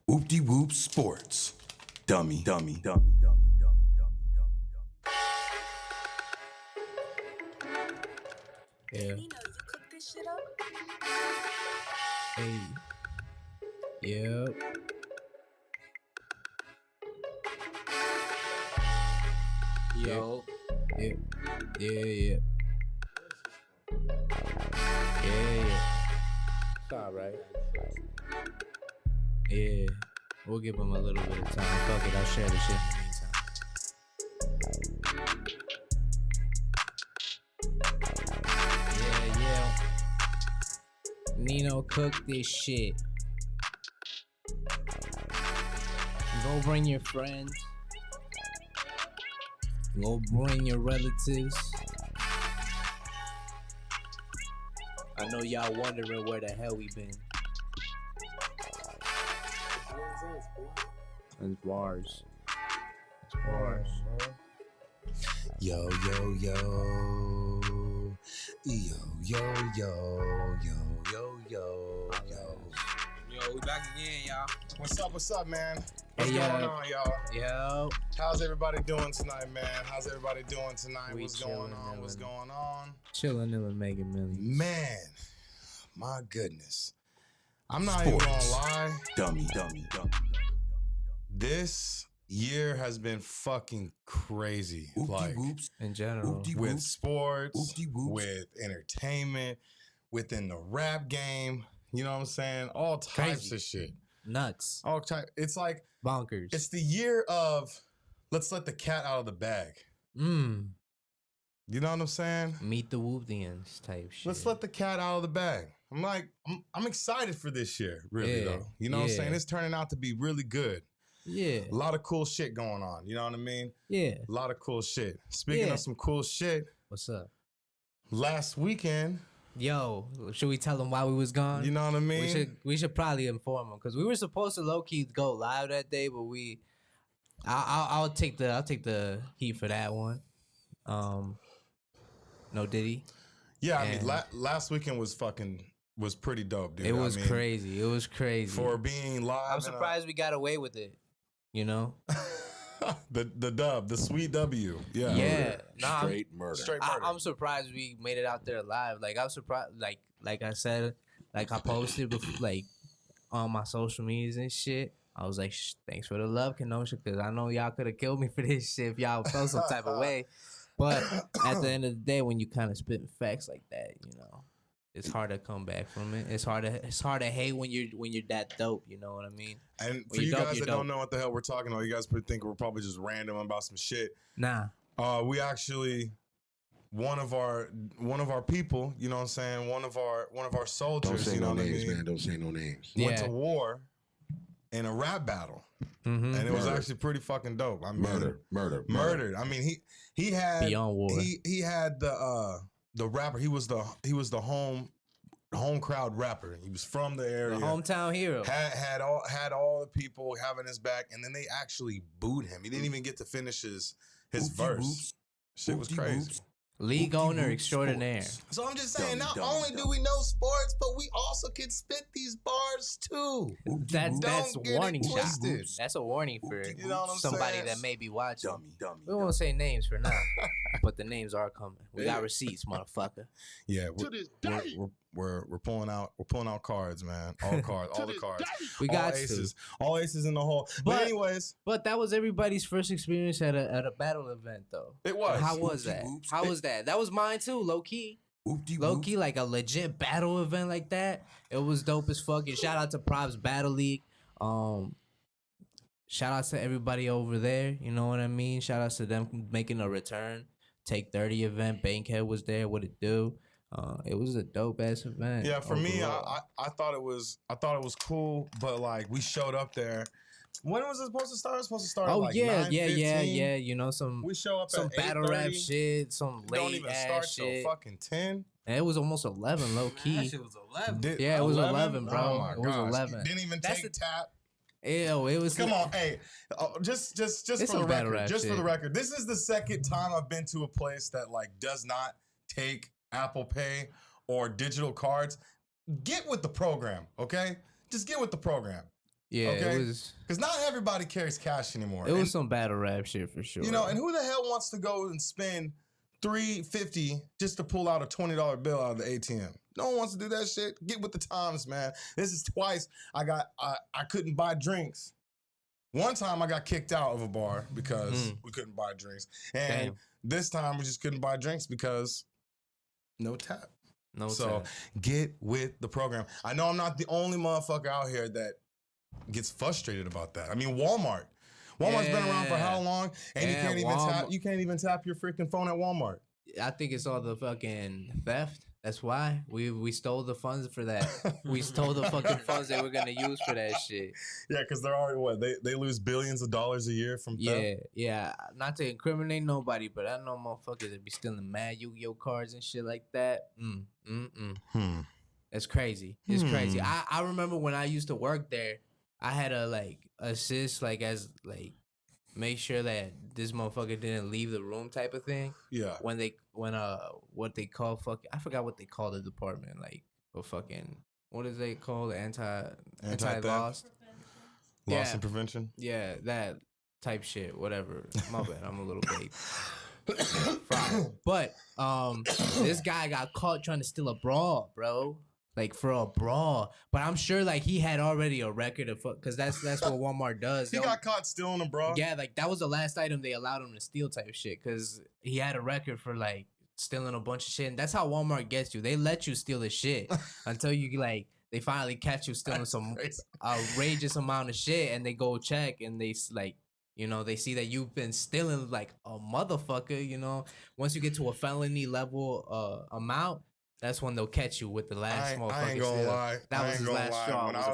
Whoop Sports. Dummy. Yeah. You know you cook this shit up? Hey. Yep. Yo. Yeah. Yeah. It's all right. Yeah. We'll give him a little bit of time. Fuck it, I'll share the shit in the meantime. Yeah. Nino, cook this shit. Go bring your friends. Go bring your relatives. I know y'all wondering where the hell we been. It's bars. Yo. Yo, we back again, y'all. What's up, man? Hey, What's going on, y'all? Yo. How's everybody doing tonight, man? How's everybody doing tonight? We What's going on? chillin', What's going on? Chillin' and making millions. Man, my goodness. I'm not even gonna lie. Dummy. This year has been fucking crazy. Like, In general. with sports, Whoopty-whoops. with entertainment, within the rap game. You know what I'm saying? All types Crazy. of shit. Nuts. All type. It's like Bonkers. it's the year of let's let the cat out of the bag. You know what I'm saying? Meet the Whooptians type shit. Let's let the cat out of the bag. I'm excited for this year, really, Yeah, though. You know what I'm yeah. saying? It's turning out to be really good. Yeah. A lot of cool shit going on. You know what I mean? Yeah. A lot of cool shit. Speaking Yeah. of some cool shit, What's up? last weekend, Yo, should we tell them why we was gone? you know what I mean? We should probably inform them because we were supposed to low key go live that day, but I'll take the heat for that one. No Diddy. Yeah, I mean, And- last weekend was pretty dope, dude. It was I mean, crazy. It was crazy. for being live. I'm surprised we got away with it. You know? the dub, the sweet W. Yeah. Yeah. Nah, Straight murder. Straight murder. I'm surprised we made it out there alive. Like I'm surprised. Like I said, like I posted before, like on my social medias and shit. I was like, thanks for the love, Kenosha, because I know y'all could have killed me for this shit if y'all felt some type of way. But at the end of the day, when you kind of spit facts like that, you know, it's hard to come back from it. It's hard to hate when you're that dope. You know what I mean? And for When you you're dope, guys you're that don't dope. know what the hell we're talking about, you guys think we're probably just random about some shit. Nah. We actually one of our people, you know what I'm saying, one of our Don't soldiers, say you know no what I names, mean, man. Don't say no names. went Yeah. to war in a rap battle, Mm-hmm. and it was Murder. actually pretty fucking dope. I mean, Murder. murdered. I mean, he had Beyond war. he had the rapper. He was the home crowd rapper. He was from the The area. hometown hero. Had all the people having his back, and then they actually booed him. He didn't even get to finish his verse. Shit was crazy. League owner extraordinaire. So I'm just saying, not Dummy, only dummy. do we know sports, but we also can spit these bars too. That's Don't get it warning shot. twisted. That's a warning for You know what I'm somebody saying? that may be watching. Dummy. We won't say names for now, but the names are coming. We got receipts, motherfucker. Yeah, we're pulling out cards, man. All cards, all the cards. We all got aces, all aces in the hole. But But- anyways, But that was everybody's first experience at a battle event, though. it was. How was that? Whoopty-whoops. How was that? That was mine too, low key. Low key, like a legit battle event like that. It was dope as fuck. And shout out to Props Battle League. Shout out to everybody over there. You know what I mean? Shout out to them making a return. Take 30 event. Bankhead was there. What it do? It was a dope ass event. Yeah, for me, overall. I thought it was cool, but like we showed up there. When was it supposed to start? It was supposed to start. Oh at like yeah. 9:15. You know some We show up some at battle rap 8:30. shit, some Don't late even ass start shit. till fucking 10. And it was almost 11, low That key. shit was 11. Yeah, it was 11, bro. Oh my It was gosh. 11. Didn't even That's take the- tap. Ew, it was. Come on, hey, just It's for the some battle record, rap just for the shit. record, this is the second time I've been to a place that like does not take Apple Pay or digital cards. Get with the program, okay? Just get with the program. Yeah, Okay? it was. Because not everybody carries cash anymore. It was And, some battle rap shit for sure. you know, and who the hell wants to go and spend $3.50 just to pull out a $20 bill out of the ATM? No one wants to do that shit. Get with the times, man. This is twice I couldn't buy drinks. One time I got kicked out of a bar because we couldn't buy drinks. And this time we just couldn't buy drinks because no tap. No So tap. get with the program. I know I'm not the only motherfucker out here that gets frustrated about that. I mean, Walmart's been around for how long? And Yeah, you can't even tap your freaking phone at Walmart. I think it's all the fucking theft. That's why we stole the funds for that. We stole the fucking funds they were gonna use for that shit. Yeah, because they're already they lose billions of dollars a year from theft. Yeah. Not to incriminate nobody, but I know motherfuckers that be stealing mad Yu-Gi-Oh cards and shit like that. It's crazy. It's crazy. I remember when I used to work there, I had to like assist as make sure that this motherfucker didn't leave the room type of thing. Yeah. When what they call fucking, I forgot what they call the department, what is they called? Anti-loss. Loss and prevention. Yeah, that type shit, whatever. My bad, I'm a little vague. But this guy got caught trying to steal a bra, bro. Like for a bra, but I'm sure like he had already a record of because that's what Walmart does. He got caught stealing a bra. Yeah, like that was the last item they allowed him to steal type of shit because he had a record for like stealing a bunch of shit. And that's how Walmart gets you. They let you steal the shit until you like they finally catch you stealing some outrageous amount of shit, and they go check and they like. You know, they see that you've been stealing like a motherfucker. You know, once you get to a felony level amount. That's when they'll catch you with the last motherfucker. I ain't gonna lie. That was his last straw. When I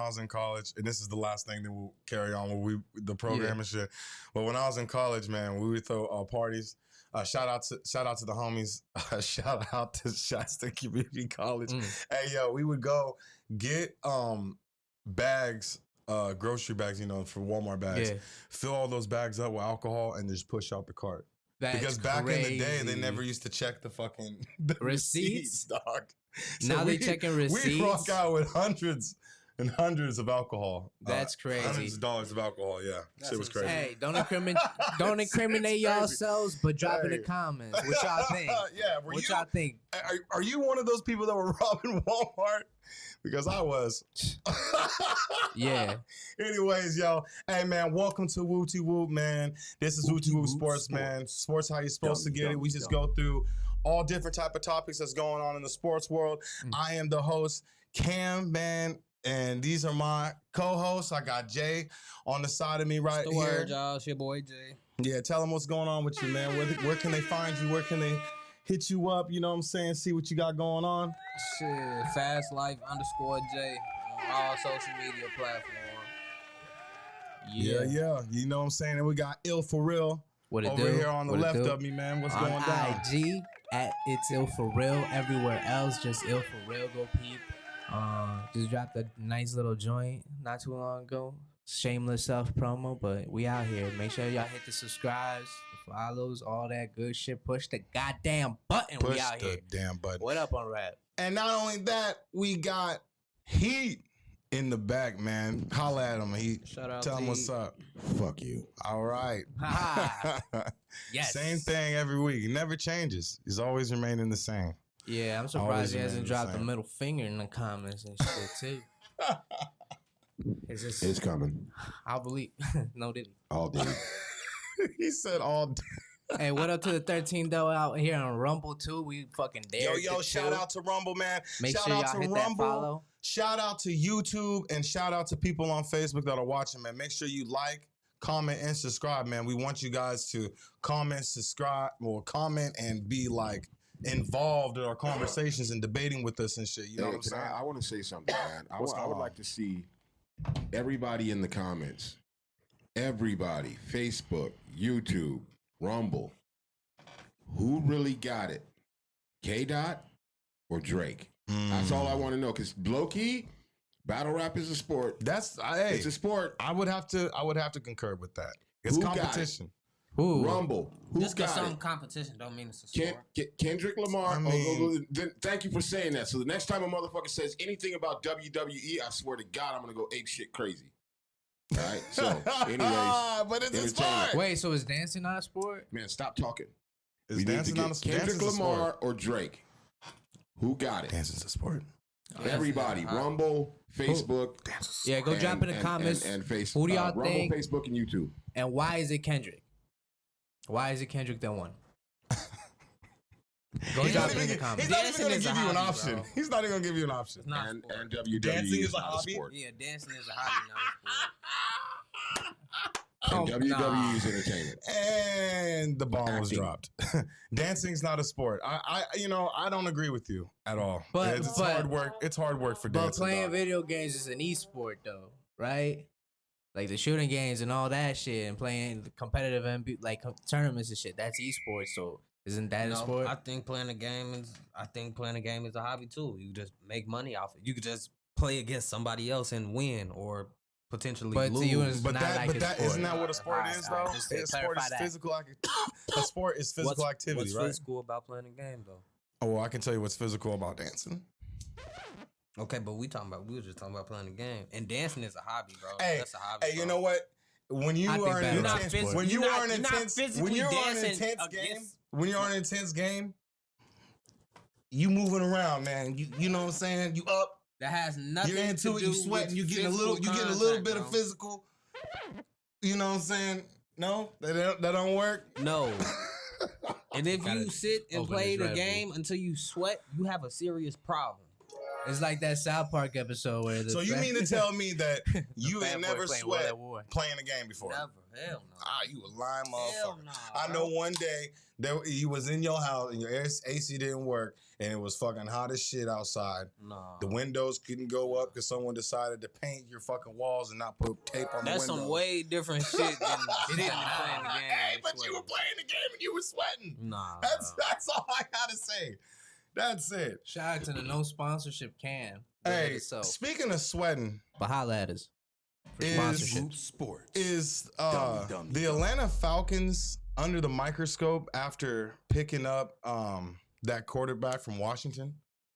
was in college, and this is the last thing that we'll carry on with the program and shit. But when I was in college, man, we would throw parties. Shout out to the homies. Shout out to Shasta Community College. Hey, yo, we would go get bags, grocery bags, you know, for Walmart bags. Yeah. Fill all those bags up with alcohol and just push out the cart. Because back in the day, they never used to check the fucking receipts, dog. So now they checking receipts. We rock out with hundreds and hundreds of alcohol. That's crazy. Hundreds of dollars of alcohol. Yeah, shit was crazy. Hey, don't incriminate yourselves, but drop in the comments what y'all think. Yeah, what y'all think? Are you one of those people that were robbing Walmart? Because I was. Yeah. Anyways, yo. Hey, man, welcome to Whoopty Whoop, man. This is Whoopty Whoop Sports, man. Sports how you're supposed to get it. We just go through all different type of topics that's going on in the sports world. I am the host, Cam, man, and these are my co-hosts. I got Jay on the side of me right here. Word, y'all. It's your boy, Jay. Yeah, tell them what's going on with you, man. Where can they find you? Where can they hit you up? You know what I'm saying? See what you got going on. Shit, FastLife_J on all social media platforms. Yeah. You know what I'm saying? And we got Ill For Real over here on the left of me, man. What's going down? IG at It's Ill For Real. Everywhere else, just Ill For Real. Go peep. Just dropped a nice little joint not too long ago. Shameless self promo, but we out here. Make sure y'all hit the subscribes, the follows, all that good shit. Push the goddamn button. We out here. Push the damn button. What up on rap? And not only that, we got Heat in the back, man. Holla at him, Heat. Shout out Tell to him what's up. Fuck you. All right. Yes. Same thing every week. It never changes. He's always remaining the same. Yeah, I'm surprised he hasn't dropped the middle finger in the comments and shit too. It's coming. I'll believe. No diddy. All day. He said all day. Hey, what up to the 13 though out here on Rumble too? We fucking there. Yo, shout out to Rumble, man. Make shout sure out y'all to hit Rumble. that follow. Shout out to YouTube and shout out to people on Facebook that are watching, man. Make sure you like, comment, and subscribe, man. We want you guys to comment, subscribe, or comment and be like involved in our conversations and debating with us and shit. You know what I'm saying? I want to say something, man. I would like to see everybody in the comments. Everybody, Facebook, YouTube, Rumble. Who really got it? K-Dot or Drake? That's all I want to know. Because low-key, battle rap is a sport. It's a sport. I would have to concur with that. It's competition. Who? Rumble. Who Just because got some it? competition don't mean it's a sport. Kendrick Lamar. I mean- Thank you for saying that. So the next time a motherfucker says anything about WWE, I swear to God, I'm gonna go ape shit crazy. All right. So, anyways, but it's a entertainment. sport. Wait, so is dancing not a sport? Man, stop talking. Is We need to dancing get not a sport? Kendrick Dancing's a Lamar sport. or Drake. Who got it? Dancing's a sport. Everybody, Rumble, Facebook. Yeah, go drop in the comments. And Facebook. Who do y'all Rumble, think? Facebook, and YouTube. And why is it Kendrick? Why is it Kendrick that won? Go He's drop not it in the even comments. going to Dancing give is you a an hobby, option. bro. He's not even going to give you an option. It's not a And sport. WWE Dancing is is a not hobby? sport. Yeah, dancing is a hobby, not a sport. And WWE is entertainment. And the bomb was Acting. dropped. Dancing's not a sport. I don't agree with you at all. But- It's but- hard work. It's hard work for But dancing. playing dog. video games is an esport, though, right? Like the shooting games and all that shit, and playing the competitive tournaments and shit. That's esports. So isn't that a sport? I think playing a game is a hobby too. You just make money off it. You could just play against somebody else and win or potentially But to lose. you, it's But not that, like but a that sport. isn't that what a sport Alright, is alright, though? just to A sport clarify is that. physical. A sport is physical activity, what's right? physical about playing a game though? Oh, well, I can tell you what's physical about dancing. Okay, but we were just talking about playing a game. And dancing is a hobby, bro. Hey, That's a hobby. Hey, you bro. know what? When you I think are in that an is a intense, sport. when you You're are not- an you're not intense, when physically you're on an dancing intense game, against- when you're on an intense game, you moving around, man. You know what I'm saying? You up, That has nothing you're into to it, do you sweating, you with getting a physical little, contact, bit bro. of physical. You know what I'm saying? No, that don't work. No. And if Gotta you sit and open play this the Red Bull. game until you sweat, you have a serious problem. It's like that South Park episode where the So you mean to tell me that you fat ain't boy never playing World sweat at War. playing a game before? Never. Hell no. Ah, you a lying Hell motherfucker. no. I know one day you was in your house and your AC didn't work and it was fucking hot as shit outside. No. The windows couldn't go up because someone decided to paint your fucking walls and not put tape on That's the windows. some way different shit than sitting and playing the game. Hey, and but you were sweating. playing the game and you were sweating. Nah. That's all I gotta say. That's it. Shout out to the no sponsorship can. Hey, So, speaking of sweating, but holla at us for Is- sponsorship. Sports. is Dummy. the Atlanta Falcons under the microscope after picking up that quarterback from Washington?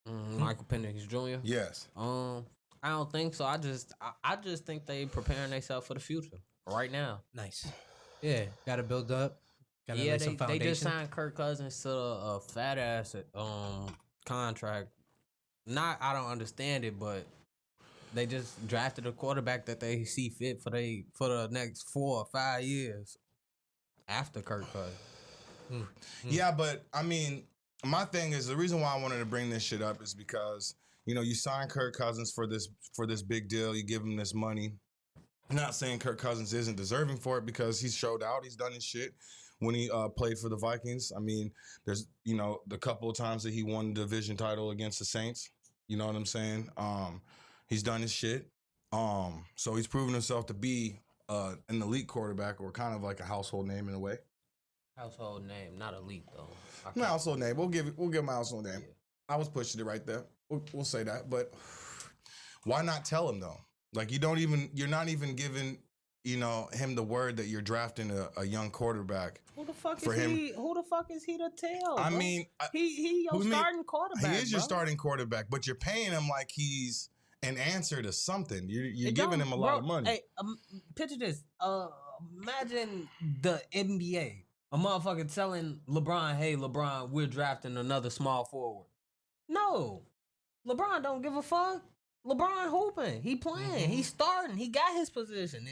Michael Penix Jr. Yes. I don't think so. I just think they preparing themselves for the future right now. Nice. Yeah, gotta build up. Gotta Yeah, lay some they foundation. just signed Kirk Cousins to a fat ass contract. I don't understand it, but they just drafted a quarterback that they see fit for the next 4 or 5 years after Kirk Cousins. Yeah, but I mean, my thing is the reason why I wanted to bring this shit up is because you sign Kirk Cousins for this big deal. You give him this money. I'm not saying Kirk Cousins isn't deserving for it because he's showed out. He's done his shit when he played for the Vikings. I mean, there's the couple of times that he won the division title against the Saints. You know what I'm saying? He's done his shit. So he's proven himself to be an elite quarterback or kind of like a household name in a way. Household name, not elite though. No, household name. We'll give him a household name. I was pushing it right there. We'll say that. But why not tell him though? Like you're not even giving him the word that you're drafting a young quarterback. Who the fuck For is him- he? Who the fuck is he to tell? I bro? mean, he your who mean- starting quarterback. he is your bro. starting quarterback, but you're paying him like he's an answer to something. You're It giving don't- him a lot bro, of money. Hey, picture this. Imagine the NBA. A motherfucker telling LeBron, "Hey, LeBron, we're drafting another small forward." No, LeBron don't give a fuck. LeBron hooping. He playing. He's starting. He got his position.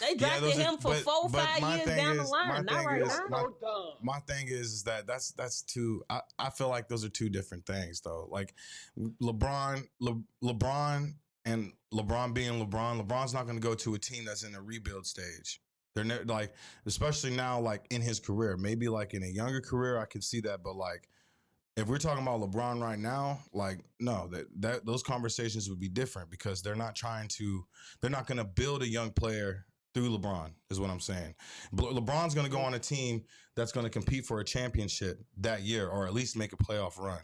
They drafted those are- him for but- 4 or but 5 my years thing down the is- line. my Not thing right is- now. My thing is that that's two. I feel like those are two different things though. Like LeBron and LeBron being LeBron. LeBron's not going to go to a team that's in a rebuild stage. They're like, especially now, like in his career. Maybe like in a younger career, I could see that. But like, if we're talking about LeBron right now, like no, that those conversations would be different because they're not going to build a young player through LeBron, is what I'm saying. LeBron's going to go on a team that's going to compete for a championship that year, or at least make a playoff run.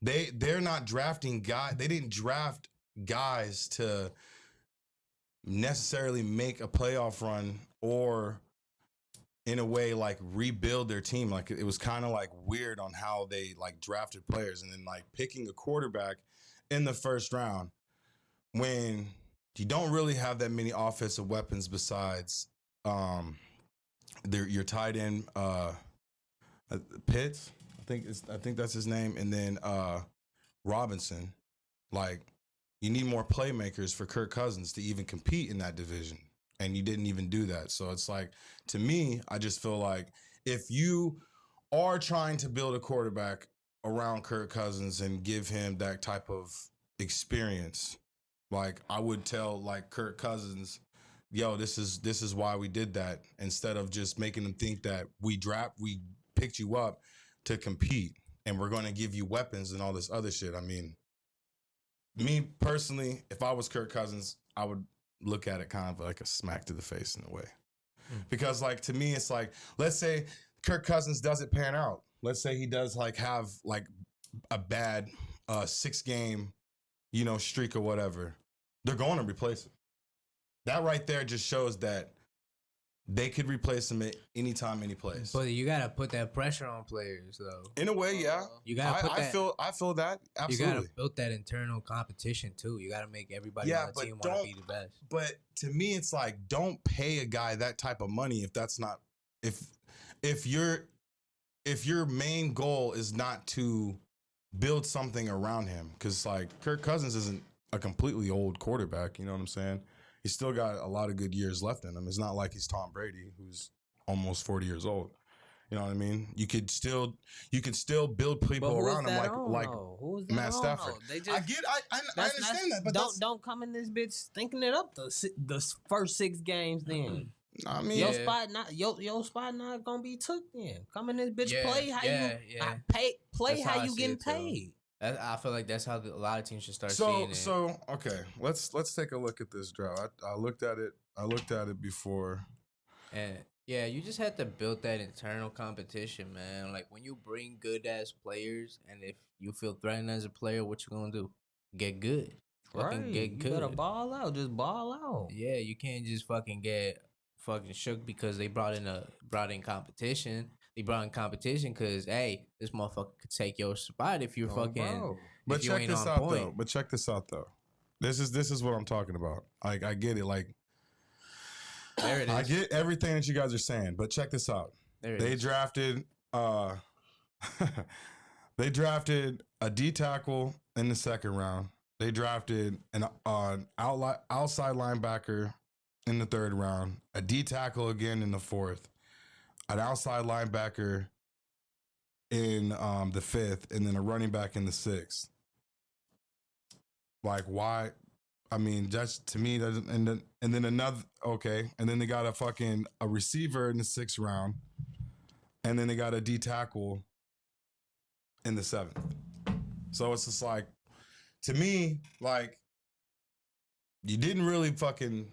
They're not drafting guys. They didn't draft guys to necessarily make a playoff run or in a way, like rebuild their team. Like it was kind of like weird on how they like drafted players and then like picking a quarterback in the first round when you don't really have that many offensive weapons besides your tight end Pitts. I think that's his name, and then Robinson. Like you need more playmakers for Kirk Cousins to even compete in that division. And you didn't even do that. So it's like, to me, I just feel like if you are trying to build a quarterback around Kirk Cousins and give him that type of experience, like I would tell like Kirk Cousins, yo, this is why we did that, instead of just making them think that we picked you up to compete and we're going to give you weapons and all this other shit. I mean, me personally, if I was Kirk Cousins, I would look at it kind of like a smack to the face in a way. Because like to me, it's like, let's say Kirk Cousins doesn't pan out. Let's say he does like have like a bad 6-game, streak or whatever. They're going to replace him. That right there just shows that they could replace him at any time, any place. But you gotta put that pressure on players, though. In a way, yeah. You gotta put that. I feel that absolutely. You gotta build that internal competition too. You gotta make everybody on the team want to be the best. But to me, it's like, don't pay a guy that type of money if that's not if your main goal is not to build something around him. Because like Kirk Cousins isn't a completely old quarterback. You know what I'm saying? He's still got a lot of good years left in him. It's not like he's Tom Brady, who's almost 40 years old. You know what I mean? You could still build people around him like Matt Stafford. I understand that, but don't come in this bitch thinking it up the first 6 games. Then I mean, your spot not gonna be took. Then come in this bitch, play how you getting paid. I feel like that's how a lot of teams should start seeing it. So okay, let's take a look at this draft. I looked at it before. And yeah, you just have to build that internal competition, man. Like when you bring good ass players, and if you feel threatened as a player, what you gonna do? Get good. Fucking get good. You gotta ball out. Just ball out. Yeah, you can't just fucking get fucking shook because they brought in competition. They brought in competition because, hey, this motherfucker could take your spot if you're fucking. But if you check ain't this on out point. though. But check this out though. This is what I'm talking about. Like I get it. Like there it is. I get everything that you guys are saying. But check this out. They drafted they drafted a D tackle in the second round. They drafted an outside linebacker in the third round, a D tackle again in the fourth, an outside linebacker in the fifth, and then a running back in the sixth. Like, why? I mean, just to me, and then another, okay, and then they got a receiver in the sixth round, and then they got a D tackle in the seventh. So it's just like, to me, like, you didn't really fucking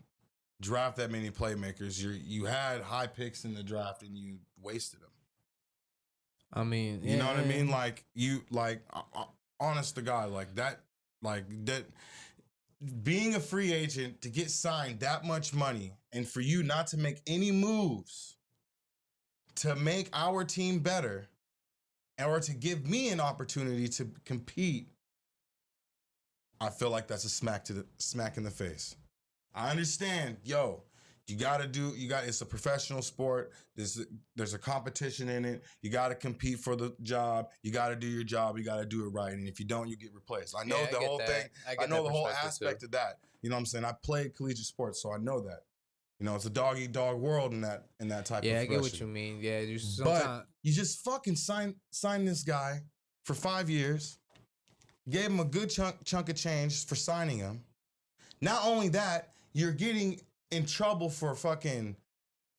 draft that many playmakers. You had high picks in the draft and you wasted them. I mean, you know what I mean? Like honest to God, that being a free agent to get signed that much money and for you not to make any moves to make our team better or to give me an opportunity to compete, I feel like that's a smack in the face. I understand, it's a professional sport. There's a competition in it. You got to compete for the job. You got to do your job. You got to do it right. And if you don't, you get replaced. I know the whole thing. I know the whole aspect of that. You know what I'm saying? I played collegiate sports, so I know that. It's a dog-eat-dog world in that type of. Yeah, I get what you mean. Yeah, but you just fucking sign this guy for 5 years. Gave him a good chunk of change for signing him. Not only that, you're getting in trouble for fucking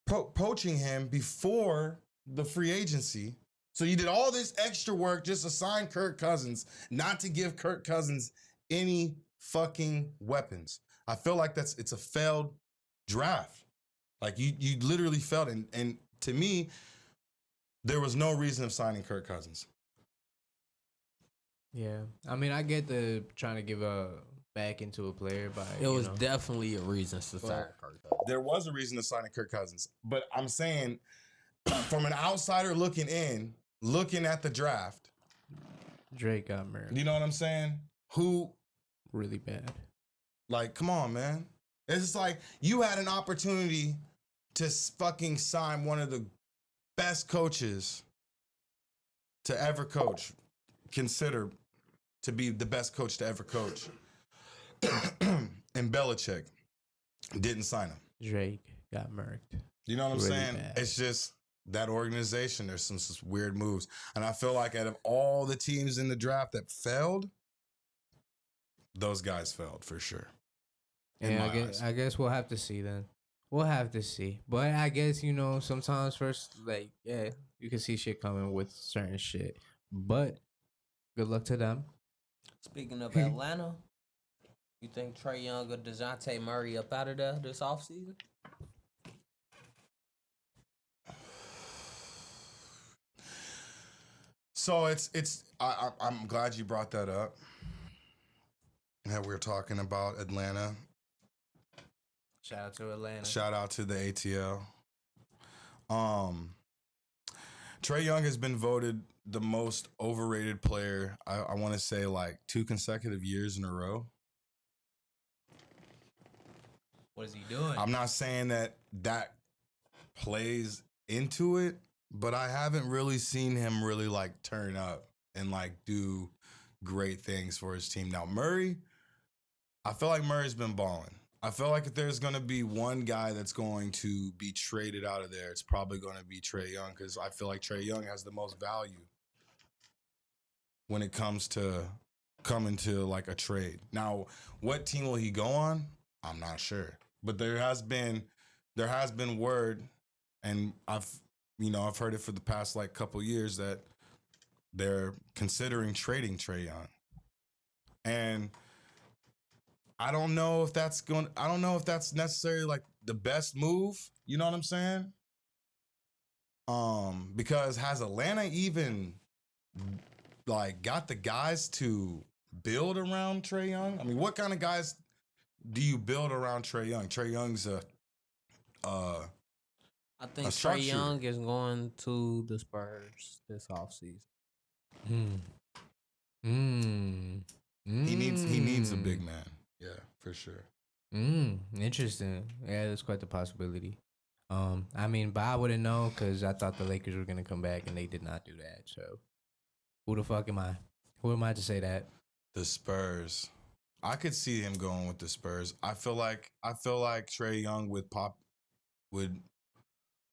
poaching him before the free agency. So you did all this extra work just to sign Kirk Cousins, not to give Kirk Cousins any fucking weapons. I feel like it's a failed draft. Like you literally failed. And to me, there was no reason of signing Kirk Cousins. Yeah. I mean, I get the trying to give back into a player by it was definitely a reason to sign Kirk Cousins. There was a reason to sign Kirk Cousins, but I'm saying from an outsider looking in, looking at the draft, Drake got married. you know what I'm saying? Who, Really bad. like, come on, man. It's just like you had an opportunity to fucking sign one of the best coaches to ever coach, consider to be the best coach to ever coach. And Belichick didn't sign him. Drake got murked. You know what I'm Really saying? bad. It's just that organization. There's some weird moves. And I feel like out of all the teams in the draft that failed, those guys failed for sure. Yeah, I guess we'll have to see then. We'll have to see. But I guess, sometimes first, like, yeah, you can see shit coming with certain shit. But good luck to them. Speaking of Atlanta, you think Trae Young or DeJounte Murray up out of there this offseason? So I'm glad you brought that up. That we're talking about Atlanta. Shout out to Atlanta. Shout out to the ATL. Trae Young has been voted the most overrated player, I want to say, like 2 consecutive years in a row. What is he doing? I'm not saying that plays into it, but I haven't really seen him really like turn up and like do great things for his team. Now, Murray, I feel like Murray's been balling. I feel like if there's going to be one guy that's going to be traded out of there, it's probably going to be Trae Young, because I feel like Trae Young has the most value when it comes to coming to like a trade. Now, what team will he go on? I'm not sure. But there has been word, and I've heard it for the past like couple years, that they're considering trading Trae Young. And I don't know if that's necessarily like the best move. You know what I'm saying? Because has Atlanta even like got the guys to build around Trae Young? I mean, what kind of guys do you build around Trae Young? Trae Young's I think a Trae sharpshooter. Young is going to the Spurs this offseason. He needs a big man. Yeah, for sure. Interesting. Yeah, that's quite the possibility. I mean, but I wouldn't know because I thought the Lakers were gonna come back and they did not do that. So, who the fuck am I? Who am I to say that? The Spurs. I could see him going with the Spurs. I feel like Trae Young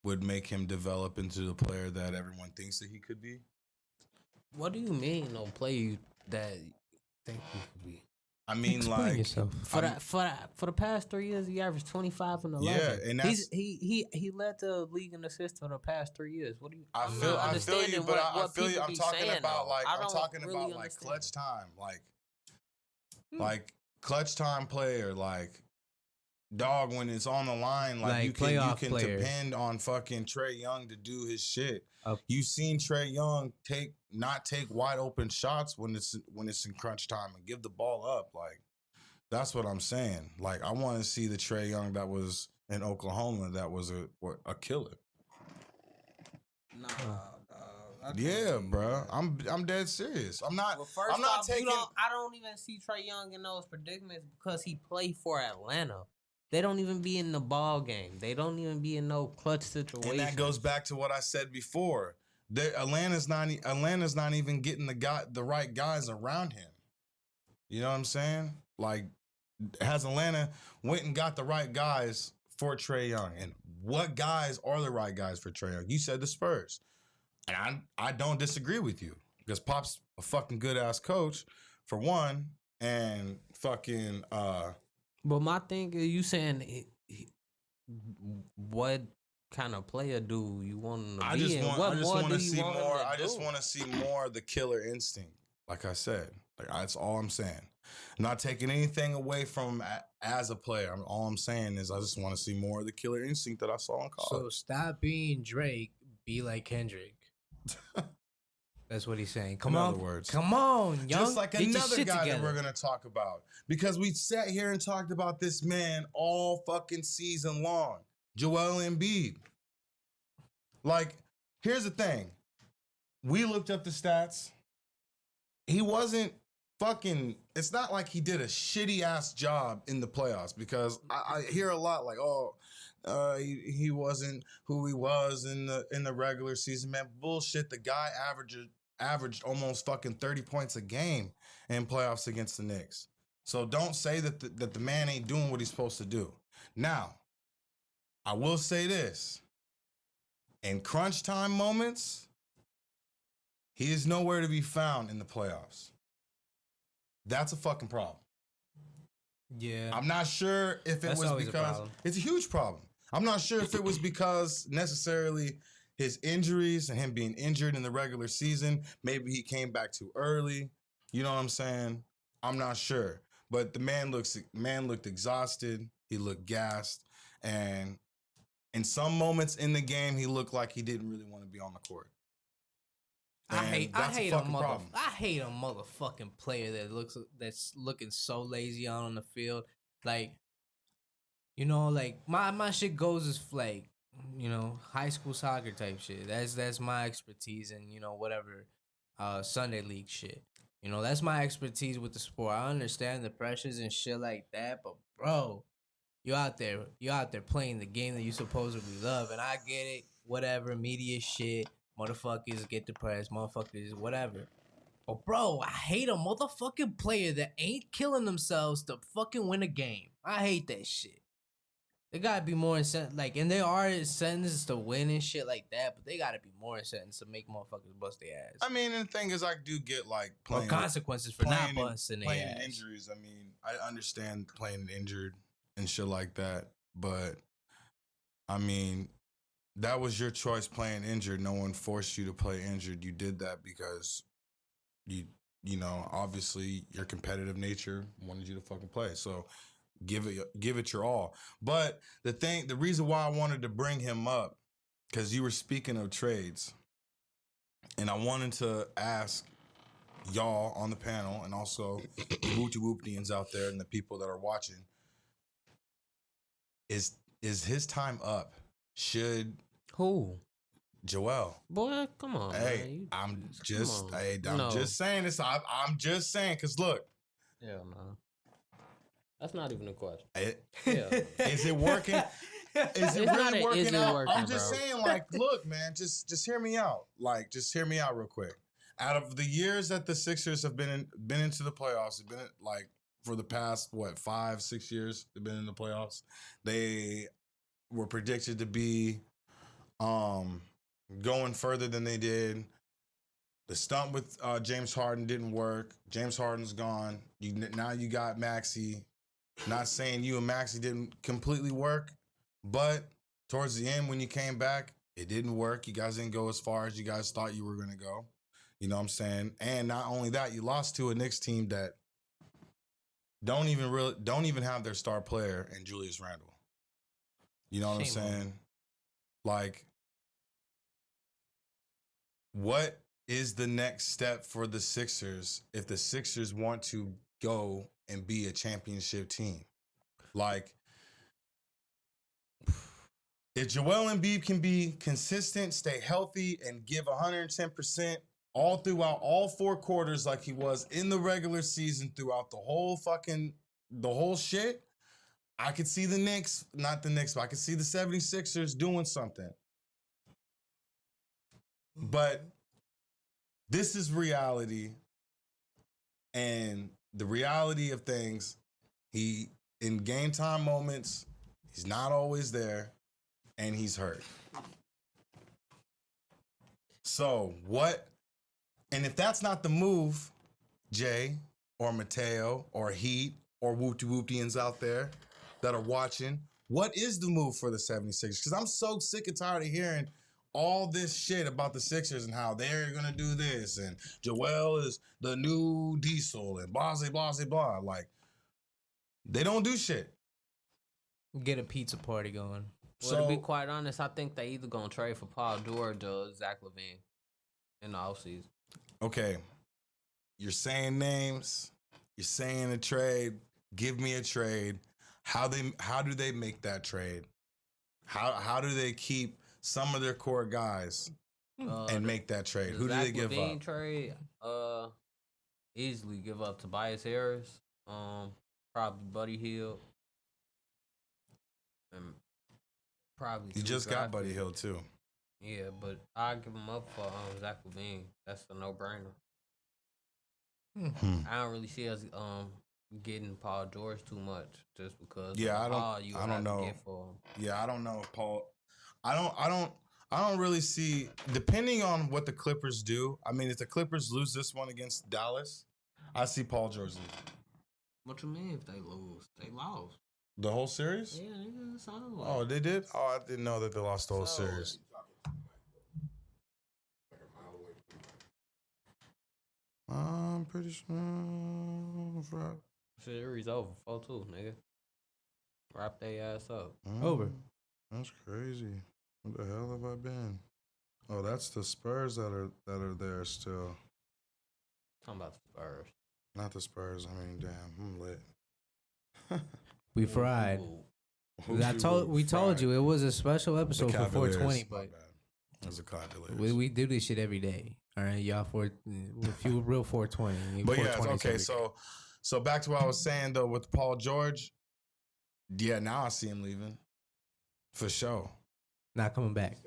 would make him develop into the player that everyone thinks that he could be. What do you mean, no player that you think he could be? I mean, Explain like yourself. For the past 3 years, he averaged 25 and 11. Yeah, and that's he led the league in assists for the past 3 years. What do you? I feel you, but I feel you. I'm talking about like clutch time, like clutch time player, like dog when it's on the line, like you can depend on fucking Trae Young to do his shit. You've seen Trae Young not take wide open shots when it's in crunch time and give the ball up. Like that's what I'm saying. Like I want to see the Trae Young that was in Oklahoma that was a killer. Nah, Yeah, bro. I'm dead serious. I'm not. Well, first I'm not off, taking. I don't even see Trae Young in those predicaments because he played for Atlanta. They don't even be in the ball game. They don't even be in no clutch situation. And that goes back to what I said before. Atlanta's not even getting the right guys around him. You know what I'm saying? Like, has Atlanta went and got the right guys for Trae Young? And what guys are the right guys for Trae Young? You said the Spurs. And I don't disagree with you. Because Pop's a fucking good ass coach, for one, and fucking But my thing is, you saying what kind of player do you want him to I be? just want to see want more. him to I just do? want to see more of the killer instinct. Like I said, that's all I'm saying. I'm not taking anything away from as a player. All I'm saying is I just want to see more of the killer instinct that I saw in college. So stop being Drake. Be like Kendrick. That's what he's saying. Come In on, other words. come on, young. Just like Get your another shit guy together. that we're gonna talk about, because we sat here and talked about this man all fucking season long, Joel Embiid. Like, here's the thing. We looked up the stats. He wasn't fucking, it's not like he did a shitty ass job in the playoffs, because I hear a lot like, he wasn't who he was in the regular season. Man, bullshit. The guy averaged almost fucking 30 points a game in playoffs against the Knicks. So don't say that the man ain't doing what he's supposed to do. Now, I will say this. In crunch time moments, he is nowhere to be found in the playoffs. That's a fucking problem. Yeah. I'm not sure if it was because it's a huge problem. I'm not sure if it was because necessarily his injuries and him being injured in the regular season. Maybe he came back too early. You know what I'm saying? I'm not sure. But the man looked exhausted. He looked gassed. And in some moments in the game, he looked like he didn't really want to be on the court. I hate a motherfucking player that's looking so lazy out on the field. Like, you know, like my shit goes as like, you know, high school soccer type shit. That's my expertise, and you know, whatever Sunday league shit. You know, that's my expertise with the sport. I understand the pressures and shit like that, but bro, you out there playing the game that you supposedly love, and I get it. Whatever, media shit. Motherfuckers get depressed, motherfuckers, whatever. But bro, I hate a motherfucking player that ain't killing themselves to fucking win a game. I hate that shit. They gotta be more incentive, like, and there are incentives to win and shit like that, but they gotta be more incentives to make motherfuckers bust their ass. I mean, and the thing is, I do get like playing, or consequences for not busting their ass. Injuries. I mean, I understand playing injured and shit like that, but I mean, that was your choice playing injured. No one forced you to play injured. You did that because you know, obviously your competitive nature wanted you to fucking play. So give it your all. But the reason why I wanted to bring him up, because you were speaking of trades, and I wanted to ask y'all on the panel, and also the Whooptians out there and the people that are watching, is his time up? Should who? Joel. Boy, come on. Hey, man. I'm just saying this. I'm just saying, because look. Hell no. That's not even a question. Is it working? Is it really working out? I'm just saying, like, look, man, just hear me out. Like, just hear me out real quick. Out of the years that the Sixers have been into the playoffs, have been like for the past 5-6 years, they've been in the playoffs. They were predicted to be going further than they did. The stunt with James Harden didn't work. James Harden's gone. Now you got Maxey. Not saying you and Maxey didn't completely work, but towards the end when you came back, it didn't work. You guys didn't go as far as you guys thought you were going to go. You know what I'm saying? And not only that, you lost to a Knicks team that don't even have their star player in Julius Randle. You know what I'm saying? Like, what is the next step for the Sixers if the Sixers want to go and be a championship team? Like, if Joel Embiid can be consistent, stay healthy, and give 110% all throughout all 4 quarters like he was in the regular season throughout the whole shit, I could see the Knicks, not the Knicks, but I could see the 76ers doing something. But this is reality. And the reality of things, in game time moments, he's not always there, and he's hurt. So what? And if that's not the move, Jay or Mateo or Heat or Whooptians out there that are watching, what is the move for the 76ers? Because I'm so sick and tired of hearing all this shit about the Sixers and how they're going to do this, and Joel is the new Diesel, and blah, blah, blah, blah. Like, they don't do shit. Get a pizza party going. Well, to be quite honest, I think they either going to trade for Paul George or Zach LaVine in the offseason. Okay. You're saying names. You're saying a trade. Give me a trade. How do they make that trade? How do they keep some of their core guys and make that trade? Who do they give Levine up? trade, easily give up Tobias Harris, probably Buddy Hield, and probably You two just got draft Buddy picks. Hield too. Yeah, but I give him up for Zach Levine. That's a no brainer. I don't really see us getting Paul George too much just because. Yeah, I don't know. Get for him. Yeah, I don't know if Paul. I don't really see. Depending on what the Clippers do, I mean, if the Clippers lose this one against Dallas, I see Paul George losing What you mean if they lose? They lost. the whole series. Yeah, nigga, it sounded like. Oh, they did. Oh, I didn't know that they lost the whole series. I'm pretty sure. Series over. 4-2, nigga. Wrap they ass up. Over. That's crazy. What the hell have I been? Oh, that's the Spurs that are there still. Talking about the Spurs. Not the Spurs. I mean, damn, I'm lit. We fried. We told you it was a special episode for 420, but it was a Cavaliers. we do this shit every day. All right, y'all if you were real 420. But yeah, okay. So back to what I was saying though with Paul George. Yeah, now I see him leaving for sure. Not coming back.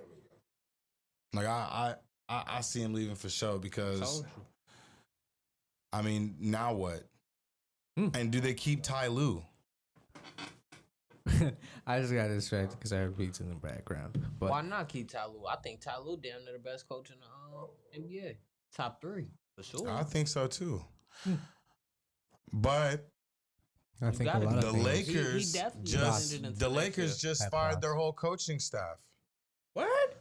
Like I see him leaving for sure because I mean now what? And do they keep Ty Lue? I just got distracted because I heard beats in the background. But why not keep Ty Lue? I think Ty Lue damn near the best coach in the NBA. Top 3 for sure. I think so too. But I think a lot of the things. Lakers just fired their whole coaching staff. What?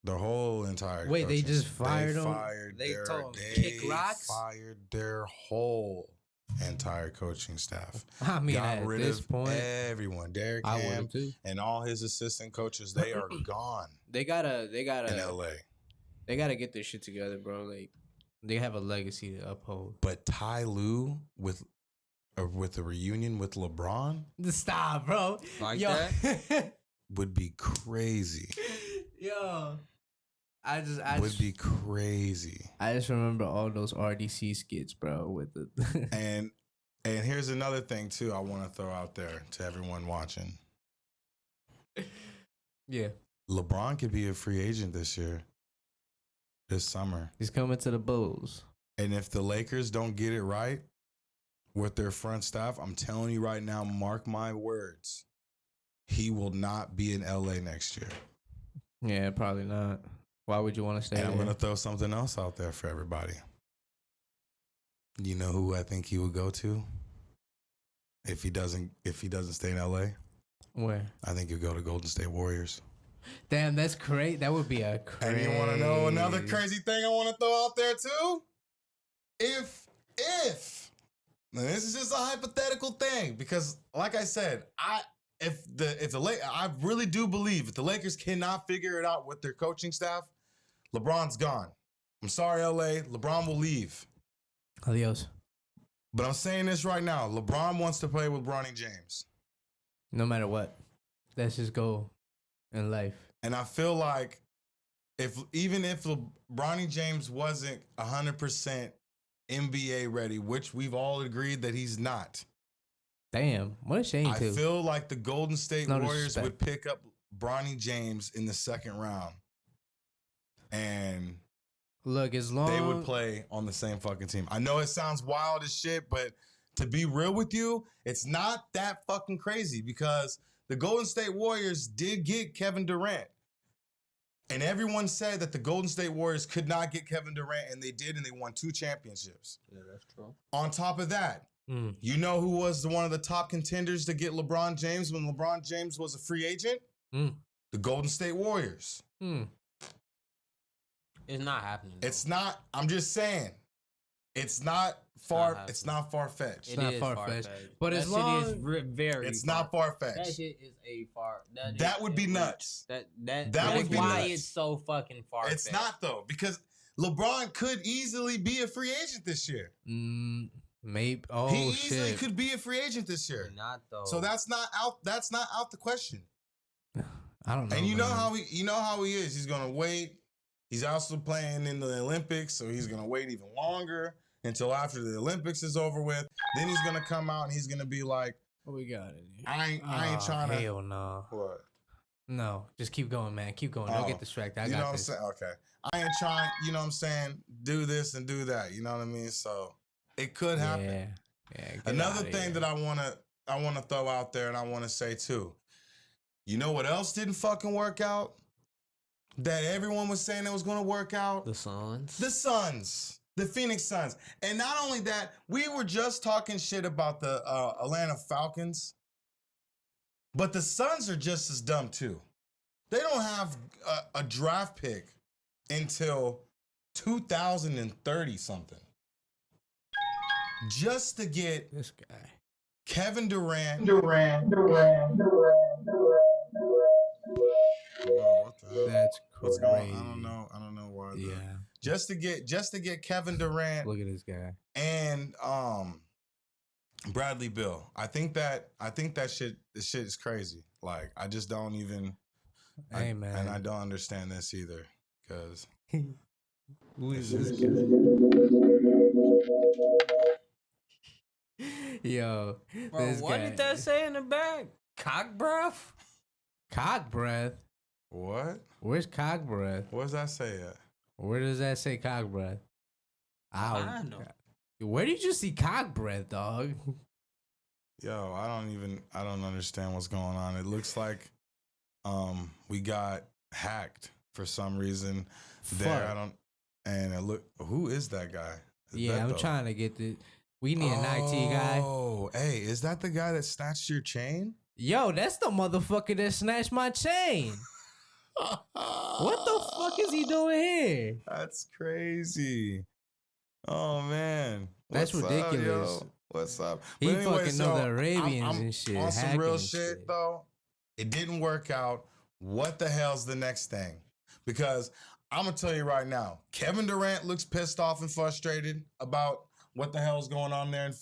The whole entire. Wait, they coaching just staff. fired them? They told them kick rocks? Fired their whole entire coaching staff. I mean, got at rid this of point, everyone. Derek I would Ham have too. and all his assistant coaches, they are gone They gotta in LA. They gotta get their shit together, bro. Like they have a legacy to uphold. But Ty Lue with a reunion with LeBron Stop, bro. Like Yo. that? would be crazy. Yo. Would be crazy. I just remember all those RDC skits, bro, with the And here's another thing too I want to throw out there to everyone watching. Yeah. LeBron could be a free agent this year. This summer. He's coming to the Bulls. And if the Lakers don't get it right with their front staff, I'm telling you right now, mark my words, he will not be in LA next year. Yeah, probably not. Why would you want to stay And there? I'm going to throw something else out there for everybody. You know who I think he would go to if he doesn't stay in LA? Where? I think he'll go to Golden State Warriors. Damn, that's great. That would be a crazy. And you want to know another crazy thing I want to throw out there too? If now this is just a hypothetical thing because, like I said, I really do believe if the Lakers cannot figure it out with their coaching staff, LeBron's gone. I'm sorry, LA. LeBron will leave. Adios. But I'm saying this right now. LeBron wants to play with Bronny James. No matter what, that's his goal in life. And I feel like even if Bronny James wasn't 100% NBA ready, which we've all agreed that he's not. Damn, what a shame, I too. feel like the Golden State Warriors disrespect. would pick up Bronny James in the second round. And Look, as long they would play on the same fucking team. I know it sounds wild as shit, but to be real with you, it's not that fucking crazy because the Golden State Warriors did get Kevin Durant. And everyone said that the Golden State Warriors could not get Kevin Durant, and they did, and they won 2 championships. Yeah, that's true. On top of that, you know who was one of the top contenders to get LeBron James when LeBron James was a free agent? The Golden State Warriors. It's not happening. Though. It's not. I'm just saying. It's not far. It's not far fetched. It's not far-fetched. But that as shit long is very. It's not far That fetched. shit is a far. That would be nuts. That would be why nuts. it's so fucking far. It's not though because LeBron could easily be a free agent this year. Maybe. Oh he shit. easily could be a free agent this year. Not though. So that's not out. That's not out the question. I don't know. And you know man. how he is. He's gonna wait. He's also playing in the Olympics, so he's gonna wait even longer until after the Olympics is over with. Then he's gonna come out and he's gonna be like, What we got in here? I ain't trying to. Hell no. What? No, just keep going, man. Keep going. Don't get distracted. I you got know what this. I'm saying? Okay. I ain't trying, you know what I'm saying, do this and do that. You know what I mean? So it could happen. Yeah. Another thing that I wanna throw out there and I wanna say too. You know what else didn't fucking work out? That everyone was saying it was gonna work out? The Suns. The Suns. The Phoenix Suns. And not only that, we were just talking shit about the Atlanta Falcons. But the Suns are just as dumb too. They don't have a draft pick until 2030 something. Just to get this guy, Kevin Durant. Whoa, what the hell? that's What's crazy. going on? I don't know why. Yeah. Just to get Kevin Durant. Look at this guy. And Bradley Beal. I think that shit is crazy. Like I just don't even. Hey man. And I don't understand this either, because. Who is this guy? Yo, Bro, this what guy. did that say in the back? Cock breath? Cock breath. What? Where's cock breath? What does that say at? Where does that say cock breath? I know. Where did you see cock breath, dog? Yo, I don't understand what's going on. It looks like we got hacked for some reason. There, Fuck. Who is that guy? I'm trying to get the. We need an IT guy. Oh, hey, is that the guy that snatched your chain? Yo, that's the motherfucker that snatched my chain. What the fuck is he doing here? That's crazy. Oh man, That's What's ridiculous. Up, yo? What's up? He But anyway, fucking know the Arabians and shit. On some hacking real and shit though, it didn't work out. What the hell's the next thing? Because I'm gonna tell you right now, Kevin Durant looks pissed off and frustrated about what the hell's going on there in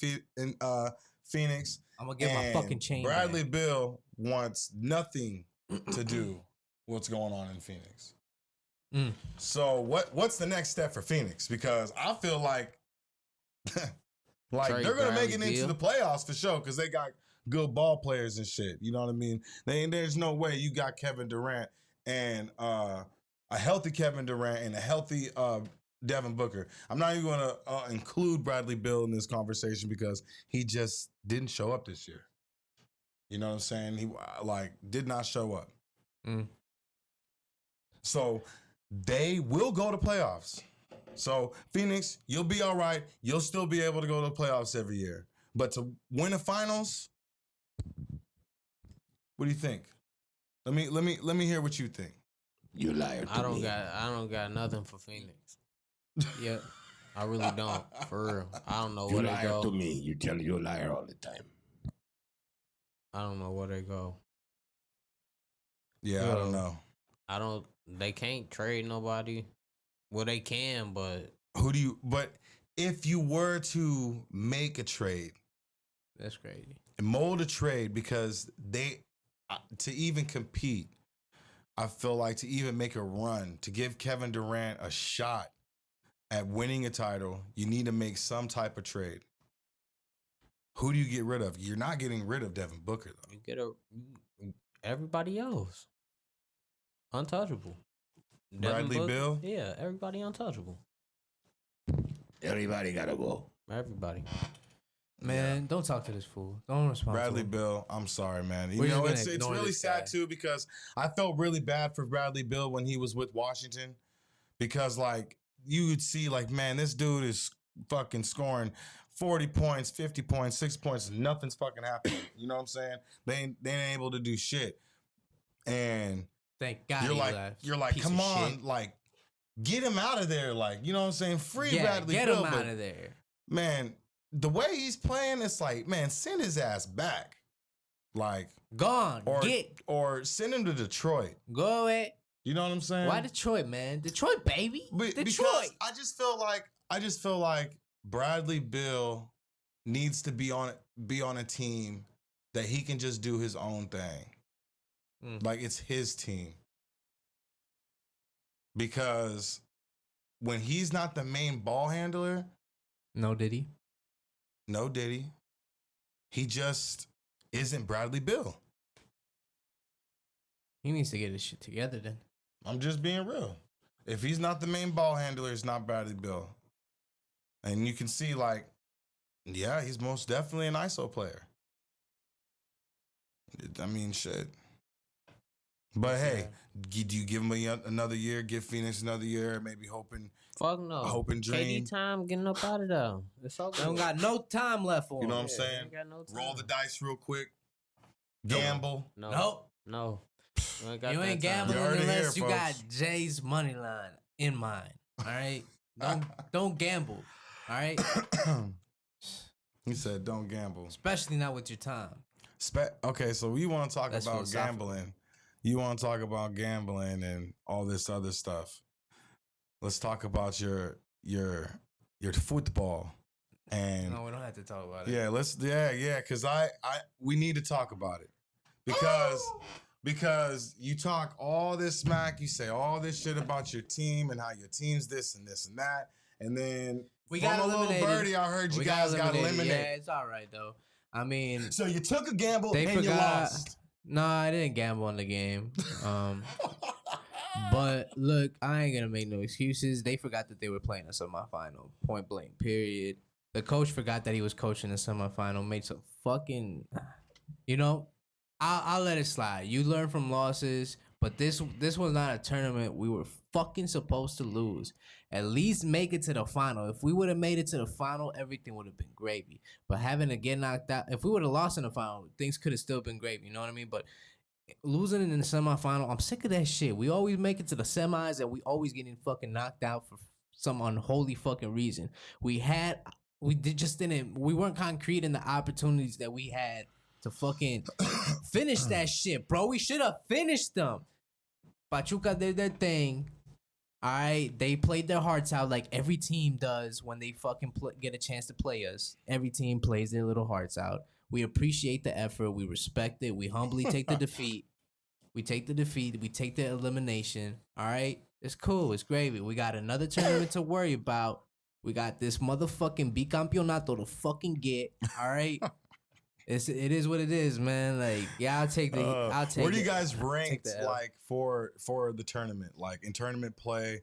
Phoenix. I'm gonna get my fucking chain. Bradley Beal wants nothing to do with what's going on in Phoenix. So what's the next step for Phoenix? Because I feel like Trade they're gonna make Bradley it into Beal. the playoffs for sure because they got good ball players and shit. You know what I mean? There's no way you got Kevin Durant and a healthy Kevin Durant and a healthy Devin Booker. I'm not even gonna include Bradley Beal in this conversation because he just didn't show up this year. You know what I'm saying? He did not show up. So they will go to playoffs. So Phoenix, you'll be all right. You'll still be able to go to the playoffs every year. But to win the finals, what do you think? Let me hear what you think. You liar to me. I don't got nothing for Phoenix. Yeah. I really don't. For real. I don't know You where they liar go. to me. You tell you a liar all the time. I don't know where they go. Yeah, I don't know. They can't trade nobody. Well, they can, but But if you were to make a trade, That's crazy. mold a trade because to even compete, I feel like to even make a run, to give Kevin Durant a shot at winning a title, you need to make some type of trade. Who do you get rid of? You're not getting rid of Devin Booker, though. you get everybody else untouchable. Bradley Beal? Yeah, everybody untouchable. Everybody gotta go. Everybody. Man, don't talk to this fool. Don't respond. Bradley to him. Bill, I'm sorry, man. We're just gonna It's ignore really this sad guy. too because I felt really bad for Bradley Bill when he was with Washington because you would see man, this dude is fucking scoring 40 points, 50 points, 6 points, nothing's fucking happening. You know what I'm saying? They ain't able to do shit. And Thank God. you're like, come on, get him out of there. You know what I'm saying? Free Bradley get Bill. him out of there. Man, the way he's playing, it's man, send his ass back. Gone. Or send him to Detroit. Go away. You know what I'm saying? Why Detroit, man? Detroit, baby. Detroit. Because I just feel like Bradley Bill needs to be on a team that he can just do his own thing. Like it's his team. Because when he's not the main ball handler, No Diddy. He just isn't Bradley Beal. He needs to get his shit together then. I'm just being real. If he's not the main ball handler, it's not Bradley Beal. And you can see, like, yeah, he's most definitely an ISO player. I mean, shit. But hey, do you give him another year? Give Phoenix another year? Maybe hoping. Fuck no. Hoping dream. KD time getting up out of there. It's all They good. don't got no time left for him. You know what I'm saying? ain't got no time. Roll the dice real quick. Gamble. Nope. No. You ain't, You ain't that time. gambling You heard it unless here, you got folks. Jay's money line in mind. All right? Don't gamble. All right? He said, "Don't gamble." Especially not with your time. Okay, so we want to talk That's about philosophical. gambling. You want to talk about gambling and all this other stuff. Let's talk about your football. And No, we don't have to talk about it. yeah, because we need to talk about it. Because you talk all this smack, you say all this shit about your team and how your team's this and this and that, and then We from got a little eliminated. birdie, I heard you guys got eliminated. Yeah, it's all right, though. I mean, So you took a gamble they and you forgot. lost. No, I didn't gamble on the game. But look, I ain't gonna make no excuses. They forgot that they were playing a semifinal, point blank, period. The coach forgot that he was coaching a semifinal, made some fucking, I'll let it slide. You learn from losses, but this was not a tournament we were fucking supposed to lose. At least make it to the final. If we would have made it to the final, everything would have been gravy. But having to get knocked out, if we would have lost in the final, things could have still been gravy. You know what I mean? But losing in the semifinal, I'm sick of that shit. We always make it to the semis and we always getting fucking knocked out for some unholy fucking reason. We weren't concrete in the opportunities that we had to fucking finish that shit, bro. We should have finished them. Pachuca did their thing. All right, they played their hearts out like every team does when they fucking get a chance to play us. Every team plays their little hearts out. We appreciate the effort. We respect it. We humbly take the defeat. We take the defeat. We take the elimination. All right, it's cool. It's gravy. We got another tournament to worry about. We got this motherfucking bicampeonato to fucking get. All right. It is what it is, man. Like, yeah, I'll take Where do you guys rank the L. like for the tournament? Like in tournament play,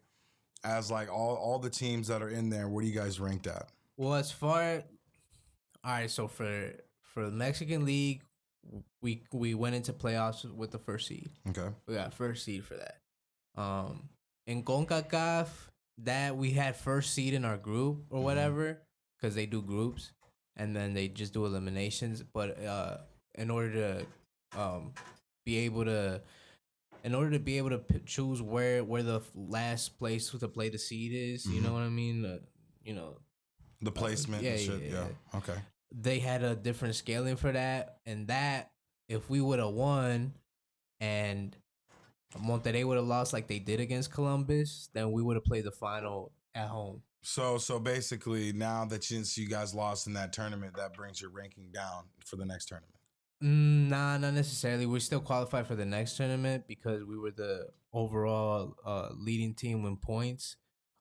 as like all the teams that are in there, where do you guys ranked at? Well, all right, so for the Mexican League, we went into playoffs with the first seed. Okay. We got first seed for that. In CONCACAF, that we had first seed in our group or whatever, because they do groups and then they just do eliminations. But in order to be able to choose where the last place to play the seed is, you know what I mean? The placement and shit. Yeah. Okay. They had a different scaling for that, and that if we would have won and Monterrey would have lost like they did against Columbus, then we would have played the final at home. So basically, now that since you guys lost in that tournament, that brings your ranking down for the next tournament. Nah, not necessarily. We're still qualified for the next tournament because we were the overall leading team in points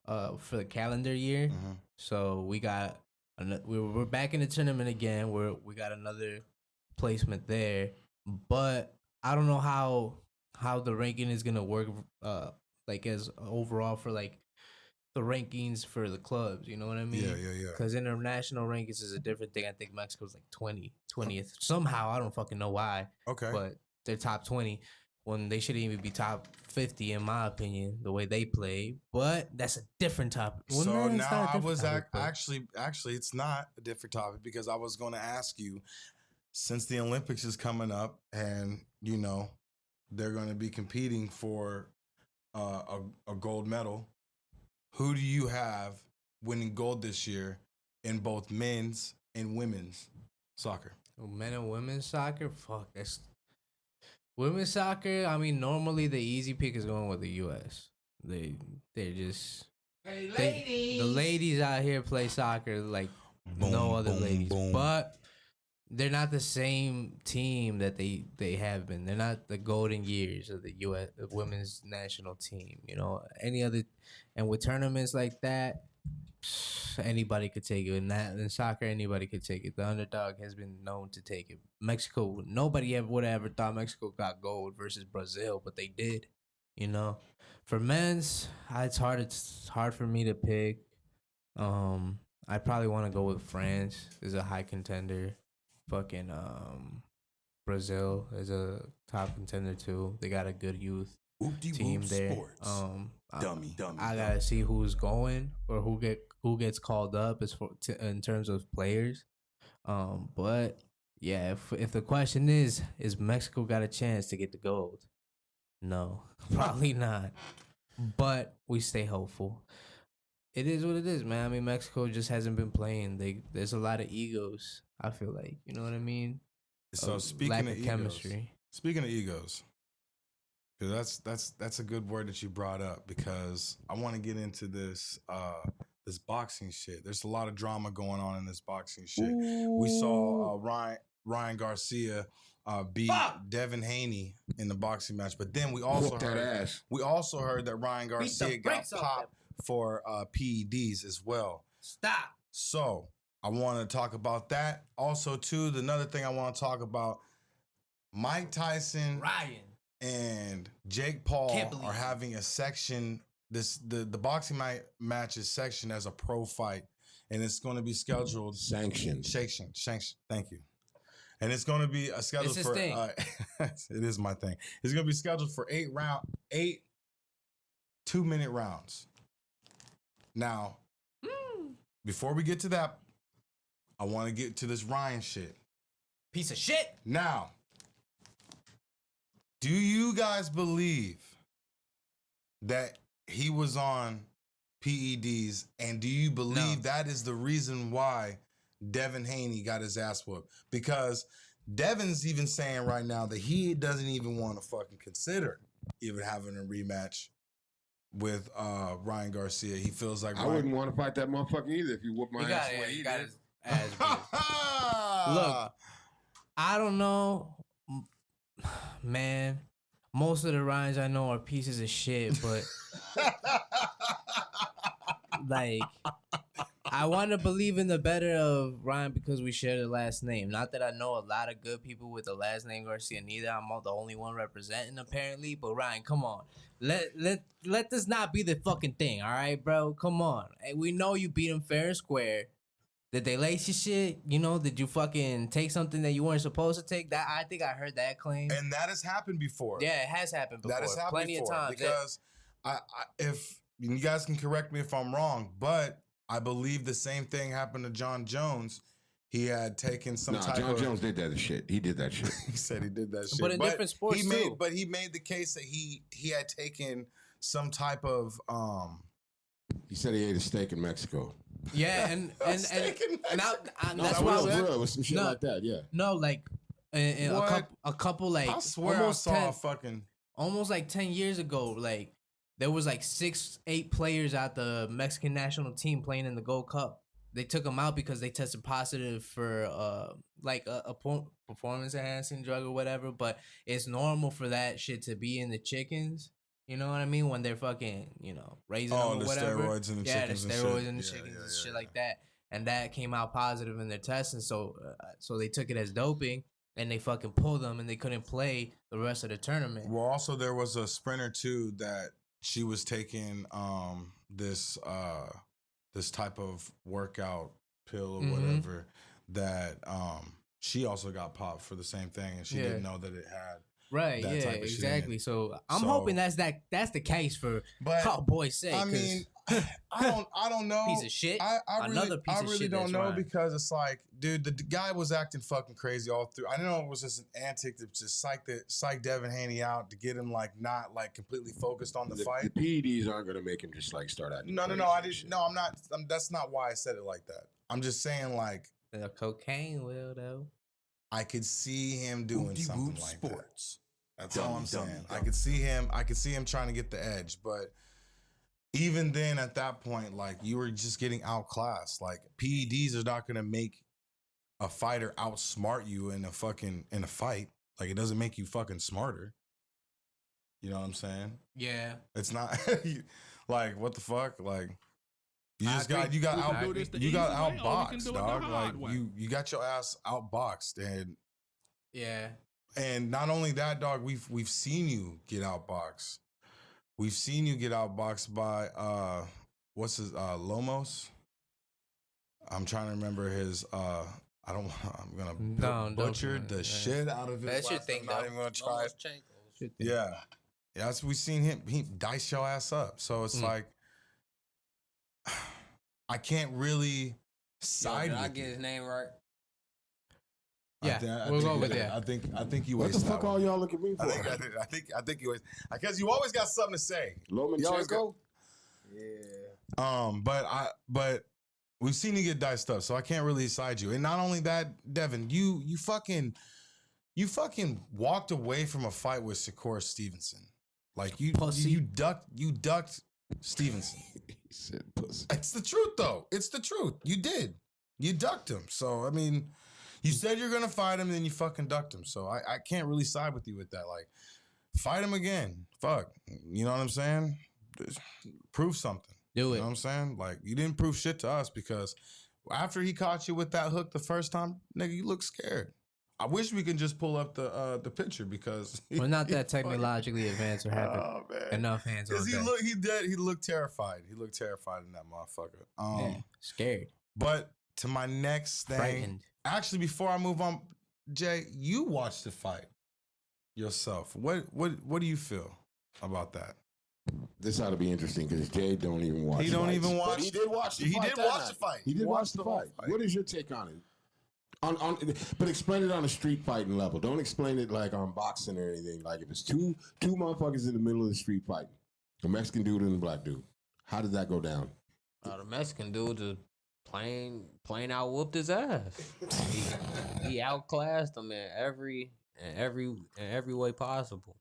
for the calendar year. So we got we're back in the tournament again. We got another placement there, but I don't know how the ranking is gonna work. Like as overall for like the rankings for the clubs, you know what I mean? Yeah. Because international rankings is a different thing. I think Mexico's like 20th. Somehow, I don't fucking know why. Okay. But they're top 20 when they shouldn't even be top 50, in my opinion, the way they play. But that's a different topic. Well, So no, it's now not a I different was topic, but- actually it's not a different topic because I was going to ask you, since the Olympics is coming up and they're going to be competing for a gold medal. Who do you have winning gold this year in both men's and women's soccer? Men and women's soccer? Fuck, that's... Women's soccer, I mean, normally the easy pick is going with the U.S. They're just... Hey, the ladies out here play soccer like no other ladies. boom. But they're not the same team that they have been. They're not the golden years of the U.S. women's national team. You know, any other, and with tournaments like that, anybody could take it. In soccer, anybody could take it. The underdog has been known to take it. Mexico, nobody ever would have ever thought Mexico got gold versus Brazil, but they did. You know, for men's, it's hard. It's hard for me to pick. I probably want to go with France is a high contender. Fucking Brazil is a top contender too. They got a good youth team there. I gotta see who's going or who gets called up in terms of players. But yeah, if the question is Mexico got a chance to get the gold? No, probably not. But we stay hopeful. It is what it is, man. I mean, Mexico just hasn't been playing. There's a lot of egos. I feel like, you know what I mean. So speaking of chemistry, because that's a good word that you brought up, because I want to get into this this boxing shit. There's a lot of drama going on in this boxing shit. Ooh. We saw Ryan Garcia beat Devin Haney in the boxing match, but then we also heard that Ryan Garcia got popped for PEDs as well. Stop. So I want to talk about that. Also, too, another thing I want to talk about, Mike Tyson, Ryan, and Jake Paul are having a section. The boxing match is sectioned as a pro fight, and it's going to be scheduled sanctioned. Thank you. And it's going to be a scheduled for. It is my thing. It's going to be scheduled for 8 2-minute rounds. Now, before we get to that, I want to get to this Ryan shit. Piece of shit. Now, do you guys believe that he was on PEDs, and do you believe that is the reason why Devin Haney got his ass whooped? Because Devin's even saying right now that he doesn't even want to fucking consider even having a rematch with Ryan Garcia. He feels like I wouldn't want to fight that motherfucker either if you whoop my ass. He got his ass Look, I don't know, man. Most of the Ryans I know are pieces of shit, but like, I want to believe in the better of Ryan because we share the last name. Not that I know a lot of good people with the last name Garcia neither. I'm the only one representing apparently. But Ryan, come on. Let this not be the fucking thing, all right, bro? Come on. Hey, we know you beat him fair and square. Did they lace your shit? You know, did you fucking take something that you weren't supposed to take? That I think I heard that claim. And that has happened before. Yeah, it has happened before. That has happened plenty before, of times. because if you guys can correct me if I'm wrong, but I believe the same thing happened to John Jones. He had taken some type John Jones did that shit. He did that shit. He said he did that shit. But in different sports too. But he made the case that he had taken some type of He said he ate a steak in Mexico. Yeah, and that's why I was real. It was some shit like that. Yeah. No, like a couple like I swear almost I saw almost like 10 years ago, like there was like 8 players out the Mexican national team playing in the Gold Cup. They took them out because they tested positive for like a performance enhancing drug or whatever. But it's normal for that shit to be in the chickens. You know what I mean? When they're fucking, raising them or whatever. Steroids in the chickens. Yeah, the steroids in the chickens and shit like that. And that came out positive in their testing. So they took it as doping and they fucking pulled them and they couldn't play the rest of the tournament. Well, also there was a sprinter too that she was taking this type of workout pill or whatever that she also got popped for the same thing, and she didn't know that it had. Right, yeah, exactly. So I'm hoping that's the case for Cowboy's sake. I mean, I don't know. Piece of shit. I really don't know because it's like, dude, the guy was acting fucking crazy all through. I know it was just an antic to just psych Devin Haney out to get him not completely focused on the fight. The PEDs aren't gonna make him just start acting. No, I didn't. No, I'm not. That's not why I said it like that. I'm just saying the cocaine will though. I could see him doing something like that. That's all I'm saying. I could see him trying to get the edge, but even then, at that point, you were just getting outclassed. PEDs are not going to make a fighter outsmart you in a fight. Like, it doesn't make you fucking smarter. You know what I'm saying? Yeah. It's not like, what the fuck? Like, you got outboxed, dog. Like, you got your ass outboxed, and yeah. And not only that, dog, we've seen you get outboxed. We've seen you get outboxed by what's his Lomos? I'm trying to remember his I'm gonna butcher the shit out of his That's your last thing, name. I'm not even gonna try it. Yeah. That's we seen him he dice your ass up. So it's like I can't really side with I get his name right? Yeah, we'll go with that. I think you. What the fuck all y'all look at me for? I think you. Because you always got something to say. Lomachenko? Yeah. But we've seen you get diced up, so I can't really side you. And not only that, Devin, you fucking walked away from a fight with Shakur Stevenson. Like you ducked Stevenson. He said pussy. It's the truth, though. It's the truth. You did. You ducked him. So I mean. You said you're gonna fight him, then you fucking ducked him. So I can't really side with you with that. Like, fight him again. Fuck. You know what I'm saying? Just prove something. Do it. You know what I'm saying? Like, you didn't prove shit to us because after he caught you with that hook the first time, nigga, you look scared. I wish we could just pull up the picture because we're not that technologically advanced or have enough hands on. He looked terrified. He looked terrified in that motherfucker. Scared. But to my next thing. Frightened. Actually, before I move on, Jay, you watched the fight yourself. What do you feel about that? This ought to be interesting because Jay don't even watch. He don't even watch. But he did watch the fight. He did watch the fight. He did watch the fight. What is your take on it? But explain it on a street fighting level. Don't explain it like on boxing or anything. Like if it's two motherfuckers in the middle of the street fighting, a Mexican dude and a black dude. How did that go down? The Mexican dude just plain out whooped his ass. He outclassed him in every way possible.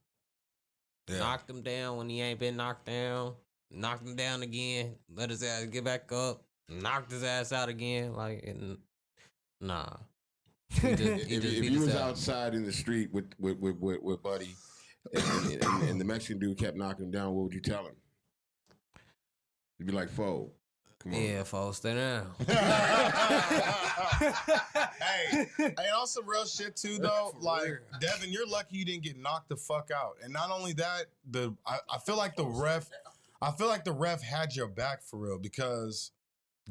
Yeah. Knocked him down when he ain't been knocked down. Knocked him down again. Let his ass get back up. Knocked his ass out again. Like, nah. If you was outside in the street with Buddy, and the Mexican dude kept knocking him down, what would you tell him? You'd be like, "Foe, come on." Yeah, foe, stay down. Hey, on some real shit too, though. Like, Devin, you're lucky you didn't get knocked the fuck out. And not only that, I feel like the ref had your back for real because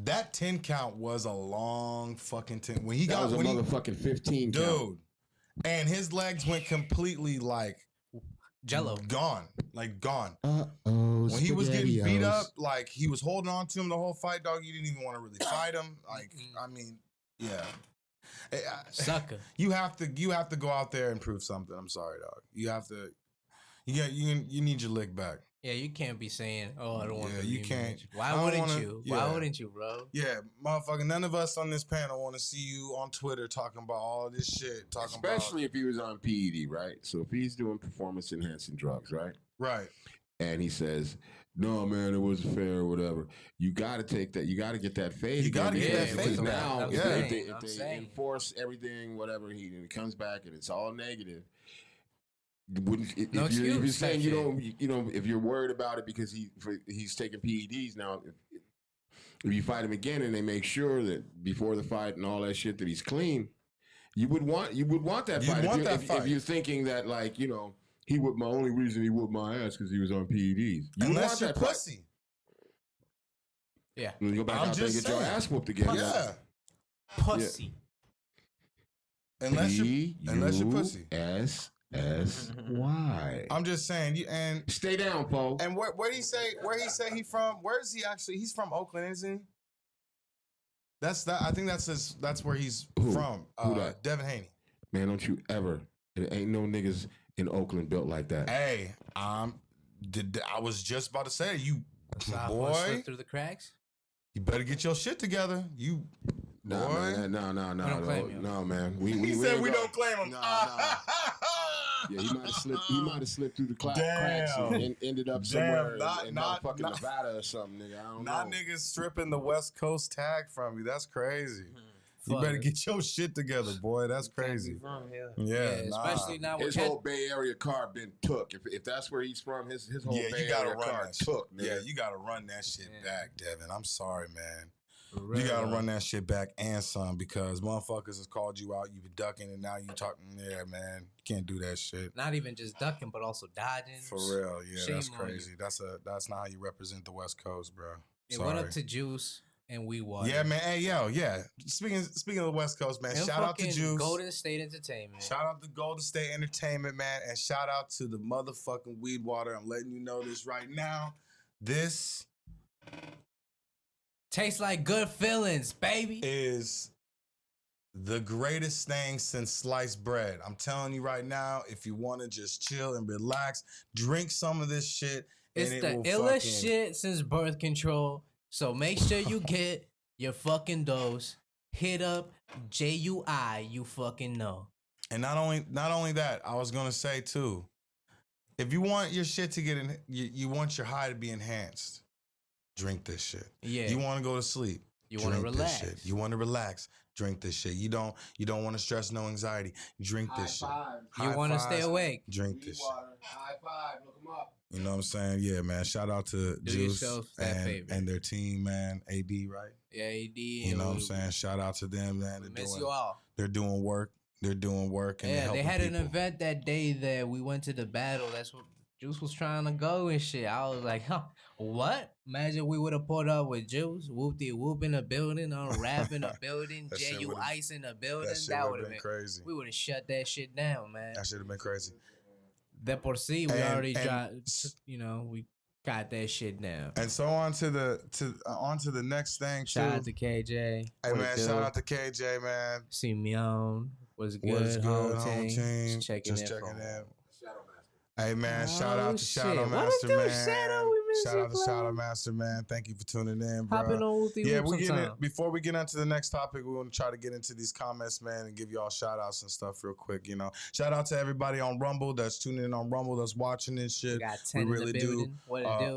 that 10 count was a long fucking 10. When he that got was a motherfucking 15 dude, count. And his legs went completely like Jello, gone, like gone. When he was getting beat up, like he was holding on to him the whole fight, dog. You didn't even want to really fight him. Like, I mean, yeah, sucker. You have to go out there and prove something. I'm sorry, dog. You have to. You need your lick back. Yeah, you can't be saying, "Oh, I don't want to." You can't. Why wouldn't you? Yeah. Why wouldn't you, bro? Yeah, motherfucker. None of us on this panel want to see you on Twitter talking about all this shit. Especially if he was on PED, right? So if he's doing performance enhancing drugs, right? Right. And he says, "No, man, it wasn't fair or whatever." You got to take that. You got to get that fade. You got to get that fade now. If they enforce everything, whatever, he comes back and it's all negative. If you're saying if you're worried about it because he's taking PEDs now, if you fight him again and they make sure that before the fight and all that shit that he's clean, you would want that fight. If you're thinking that he would, my only reason he whooped my ass because he was on PEDs. Unless you're pussy. Yeah. And you go back out there and get your ass whooped again. Yeah. Pussy. Yeah. Unless you're pussy. S-Y. I'm just saying, and stay down, Paul. And where he say he from? Where is he actually? He's from Oakland, isn't he? That's that. I think that's where he's from. Who that? Devin Haney. Man, don't you ever? There ain't no niggas in Oakland built like that. Hey, I was just about to say, you boy, slip through the cracks. You better get your shit together. You. No, man. No, man. He said we don't claim him. No. Yeah, he might have slipped through the cracks and ended up somewhere in fucking Nevada or something, nigga. I don't know. Not niggas stripping the West Coast tag from you. That's crazy. You better get your shit together, boy. That's crazy. From here. Yeah, especially now with his whole Bay Area car been took. If that's where he's from, his whole Bay Area car took. Nigga. Yeah, you gotta run that shit back, Devin. I'm sorry, man. You gotta run that shit back and some because motherfuckers has called you out. You been ducking and now you talking. Yeah, man, you can't do that shit. Not even just ducking, but also dodging. For real, yeah, Shame that's crazy. That's not how you represent the West Coast, bro. It went up to Juice and we won. Yeah, man. Hey, yo, yeah. Speaking of the West Coast, man. And shout out to Juice. Golden State Entertainment. Shout out to Golden State Entertainment, man, and shout out to the motherfucking weed water. I'm letting you know this right now. This tastes like good feelings, baby. Is the greatest thing since sliced bread. I'm telling you right now, if you want to just chill and relax, drink some of this shit. It's the illest shit since birth control. So make sure you get your fucking dose. Hit up JUI, you fucking know. And not only that, I was gonna say too, if you want your shit to get in, you want your high to be enhanced. Drink this shit. Yeah. You want to go to sleep. You want to relax. This shit. You want to relax. Drink this shit. You don't want to stress, no anxiety. Drink this shit. You want to stay awake. Drink this shit. High five. Look them up. You know what I'm saying? Yeah, man. Shout out to Juice and their team, man. AD, right? Yeah, AD. You know what I'm saying? Shout out to them, man. Miss you all. They're doing work. They're doing work. And yeah, they had an event that day that we went to the battle. That's what Juice was trying to go and shit. I was like, huh, what? Imagine we would have pulled up with Juice, Whoop in the building, Rap in the building, J.U. Ice in the building. That would have been crazy. We would have shut that shit down, man. That should have been crazy. De por sí, we already got, we got that shit down. And so on to the next thing. Shout out to KJ. Hey man, shout out to KJ, man. Simeon was good. What's good, home team? Just checking in. Hey man, shout out to Shadow Master, man. Shout out to Shadow Master, man. Thank you for tuning in, bro. Hopping on before we get into the next topic, we want to try to get into these comments, man, and give you all shout outs and stuff real quick. Shout out to everybody on Rumble that's tuning in on Rumble, that's watching this shit. We really do.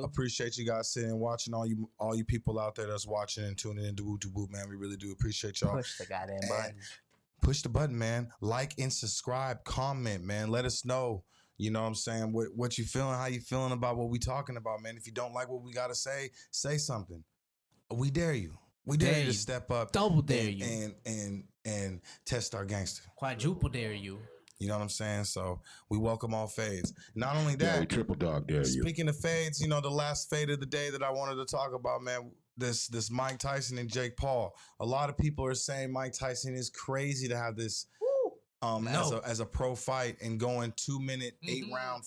Appreciate you guys sitting and watching, all you people out there that's watching and tuning in to Woo, man. We really do appreciate y'all. Push the goddamn button. Push the button, man. Like and subscribe, comment, man. Let us know. You know what I'm saying? What you feeling? How you feeling about what we talking about, man? If you don't like what we gotta say something. We dare you. We dare you to step up. Double dare you. And test our gangster. Quadruple dare you. You know what I'm saying? So we welcome all fades. Not only that, we triple dog dare you. Speaking of fades, the last fade of the day that I wanted to talk about, man, this Mike Tyson and Jake Paul. A lot of people are saying Mike Tyson is crazy to have this as a pro fight and going 2 minute, 8 round,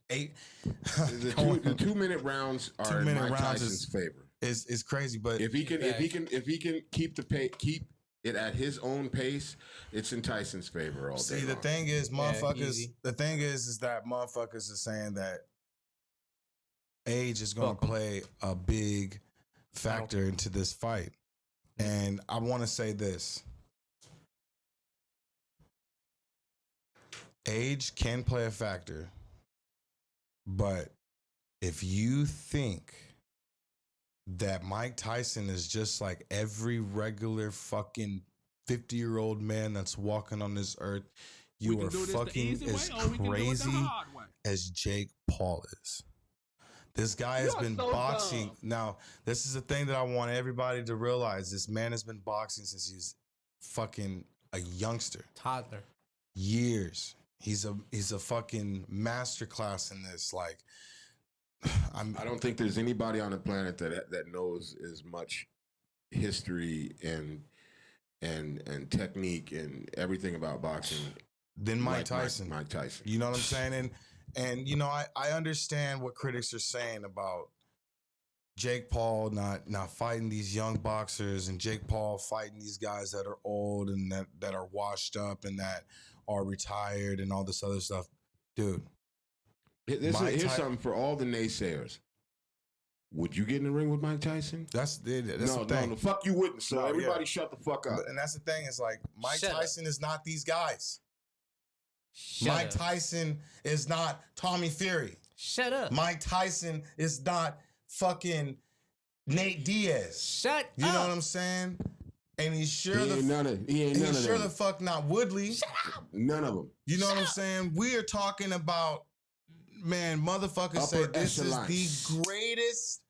the 2 minute rounds are in Mike Tyson's favor. Is crazy, but if he can keep it at his own pace, it's in Tyson's favor all day. See, the thing is, motherfuckers. The thing is that motherfuckers are saying that age is going to play a big factor into this fight, and I want to say this. Age can play a factor, but if you think that Mike Tyson is just like every regular fucking 50-year-old man that's walking on this earth, you are fucking as crazy as Jake Paul is. This guy has been boxing. Now, this is the thing that I want everybody to realize. This man has been boxing since he's fucking a youngster. Toddler. Years. He's a fucking masterclass in this. Like, I don't think there's anybody on the planet that knows as much history and technique and everything about boxing than Mike Tyson. Mike Tyson. You know what I'm saying? And I understand what critics are saying about Jake Paul not fighting these young boxers and Jake Paul fighting these guys that are old and that are washed up and that are retired and all this other stuff. Dude. Here's something for all the naysayers. Would you get in the ring with Mike Tyson? That's the thing. No, the fuck you wouldn't. So everybody shut the fuck up. And that's the thing. It's like Mike Tyson is not these guys. Mike Tyson is not Tommy Fury. Shut up. Mike Tyson is not fucking Nate Diaz. Shut up. You know what I'm saying? And he's sure He ain't none of them. the fuck not Woodley. None of them. You know what I'm saying? We are talking about, man, motherfuckers say this is the greatest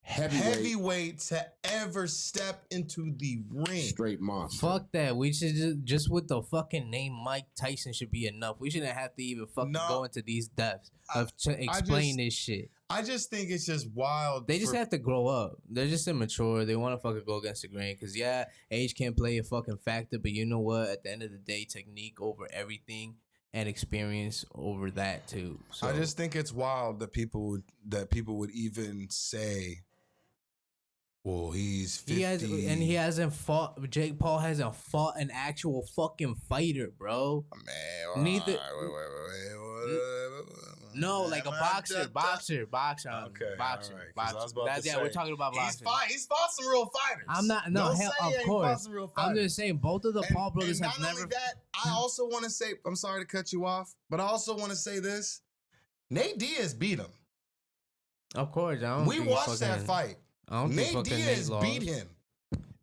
heavyweight to ever step into the ring. Straight monster. Fuck that. We should just with the fucking name Mike Tyson should be enough. We shouldn't have to even fucking go into these depths of explain this shit. I just think it's just wild. They just have to grow up. They're just immature. They want to fucking go against the grain. Because, yeah, age can play a fucking factor. But you know what? At the end of the day, technique over everything and experience over that, too. So I just think it's wild that people would even say, well, he's 50. He hasn't fought. Jake Paul hasn't fought an actual fucking fighter, bro. Man, Neither. Wait. No, like a boxer. Okay, boxer. all right, 'cause I was about to say, we're talking about boxing. He's fought some real fighters. I'm not. No, Don't hell, say he of ain't course. fought some real I'm fighters. just saying both of the Paul brothers and have not never. only that, I also want to say, I'm sorry to cut you off, but I also want to say this: Nate Diaz beat him. Of course, I don't. We watched that fight. I don't think Nate Diaz beat him.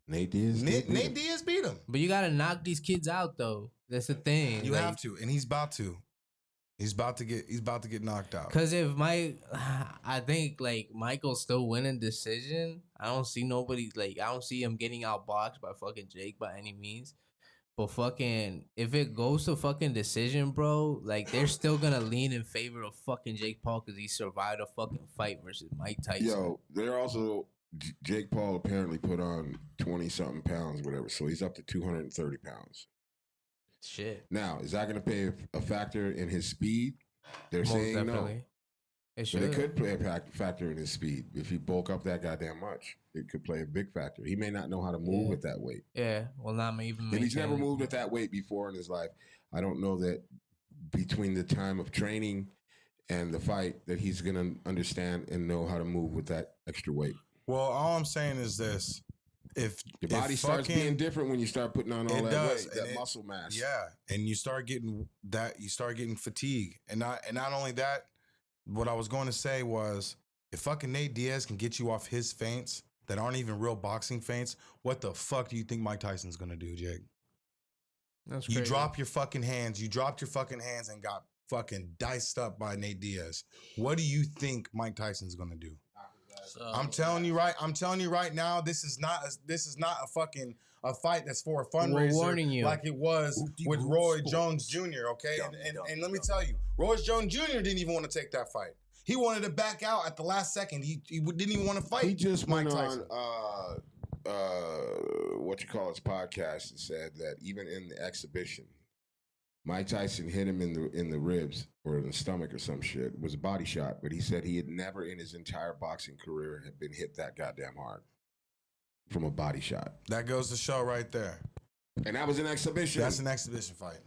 Nate Diaz. Nate Diaz beat him. But you gotta knock these kids out, though. That's the thing. You have to, and he's about to. He's about to get knocked out. Cause I think like Michael's still winning decision. I don't see nobody I don't see him getting outboxed by fucking Jake by any means. But fucking if it goes to fucking decision, bro, like they're still gonna lean in favor of fucking Jake Paul because he survived a fucking fight versus Mike Tyson. Yo, they're also Jake Paul apparently put on 20-something pounds, whatever. So he's up to 230 pounds. Shit. Now, is that going to play a factor in his speed? They're saying definitely. No. It should. But it could play a factor in his speed. If he bulk up that goddamn much, it could play a big factor. He may not know how to move at that weight. Yeah, well, not even. If he's never moved at that weight before in his life, I don't know that between the time of training and the fight that he's going to understand and know how to move with that extra weight. Well, all I'm saying is this. If your body starts being different when you start putting on all that weight, that muscle mass. Yeah, and you start getting fatigue. And not only that, what I was going to say was if fucking Nate Diaz can get you off his feints that aren't even real boxing feints, what the fuck do you think Mike Tyson's gonna do, Jake? That's crazy. You dropped your fucking hands and got fucking diced up by Nate Diaz. What do you think Mike Tyson's gonna do? I'm telling you right now, this is not a fucking a fight that's for a fundraiser like it was with Roy Jones Jr. Okay, and let me tell you, Roy Jones Jr. didn't even want to take that fight. He wanted to back out at the last second. He didn't even want to fight. He just Mike went Tyson. on his podcast and said that even in the exhibition, Mike Tyson hit him in the ribs or in the stomach or some shit. It was a body shot, but he said he had never in his entire boxing career had been hit that goddamn hard from a body shot. That goes to show right there. And that was an exhibition. That's an exhibition fight.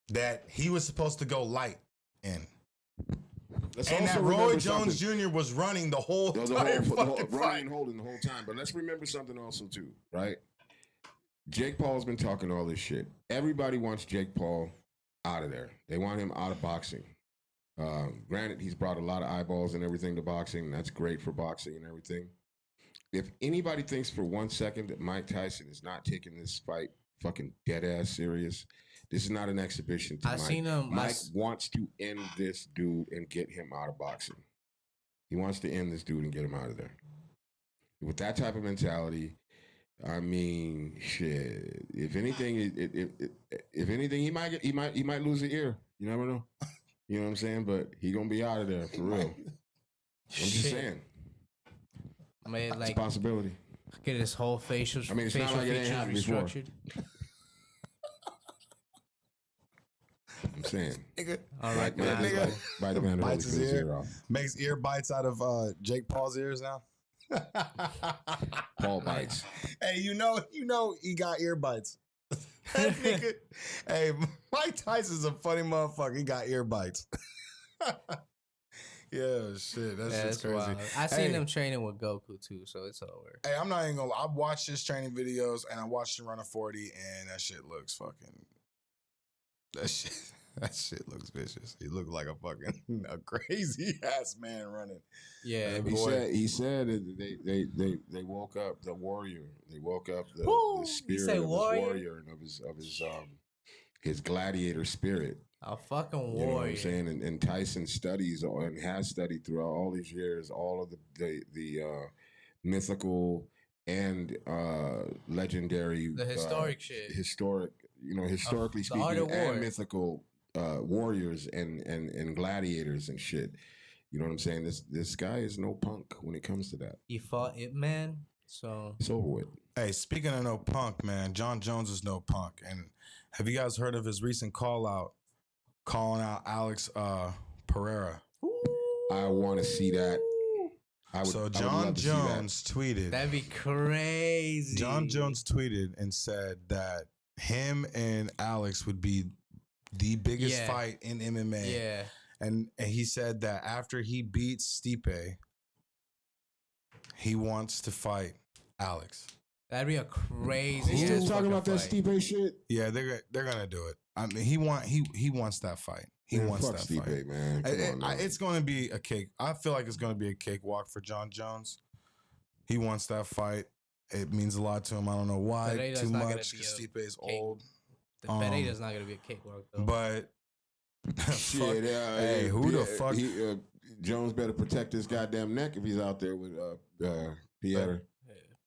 That he was supposed to go light in. And that Roy Jones Jr. was running the whole entire fucking fight. Running and holding the whole time. But let's remember something also too, right? Jake Paul's been talking all this shit. Everybody wants Jake Paul out of there. They want him out of boxing. Granted, he's brought a lot of eyeballs and everything to boxing. And that's great for boxing and everything. If anybody thinks for 1 second that Mike Tyson is not taking this fight fucking dead ass serious, this is not an exhibition to Mike. Mike wants to end this dude and get him out of boxing. He wants to end this dude and get him out of there. With that type of mentality, I mean, shit. If anything, he might lose an ear. You never know. You know what I'm saying? But he gonna be out of there for real. I'm just saying. I mean, it's a possibility. Get his whole facial. I mean, it's not like it ain't happened before. I'm saying. All right, nigga. Bite the man bites his ear off. Makes ear bites out of Jake Paul's ears now. Paul bites. Hey, you know he got ear bites. That nigga. Hey, Mike Tyson's a funny motherfucker. He got ear bites. Yeah, shit. That's just crazy. Wild. I seen him training with Goku too, so it's over. Hey, I'm not even gonna lie. I watched his training videos and I watched him run a 40, and that shit looks fucking. That shit. That shit looks vicious. He looked like a fucking a crazy ass man running. Yeah. He said that they woke up the warrior. They woke up the spirit of his warrior and of his gladiator spirit. A fucking warrior. You know what I'm saying? And Tyson studies and has studied throughout all these years all of the mythical and legendary, the historic shit. Historically speaking, and mythical warriors and gladiators and shit. You know what I'm saying? This guy is no punk when it comes to that. He fought Ip Man, so it's over with. Hey, speaking of no punk, man, John Jones is no punk. And have you guys heard of his recent calling out Alex Pereira? I want to see that. John Jones tweeted. That'd be crazy. John Jones tweeted and said that him and Alex would be the biggest fight in MMA. Yeah. And he said that after he beats Stipe, he wants to fight Alex. That'd be a crazy. He's still talking about that Stipe shit. Yeah, they're gonna do it. I mean, he wants that fight. He wants that Stipe, fight, man. It's going to be a cake. I feel like it's going to be a cakewalk for John Jones. He wants that fight. It means a lot to him. I don't know why too much because Stipe is old. The Pereira's not gonna be a cakewalk though. But shit, hey, who the fuck? Jones better protect his goddamn neck if he's out there with Pereira.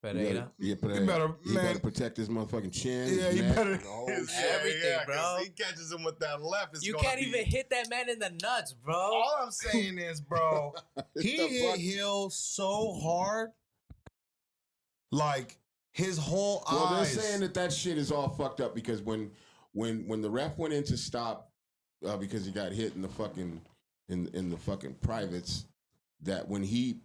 Pereira. He better protect his motherfucking chin. Yeah, he better everything, bro. He catches him with that left. You can't even hit that man in the nuts, bro. All I'm saying is, bro, he hit Hill so hard, like his whole eyes. Well, they're saying that shit is all fucked up because when the ref went in to stop because he got hit in the fucking in the fucking privates, that when he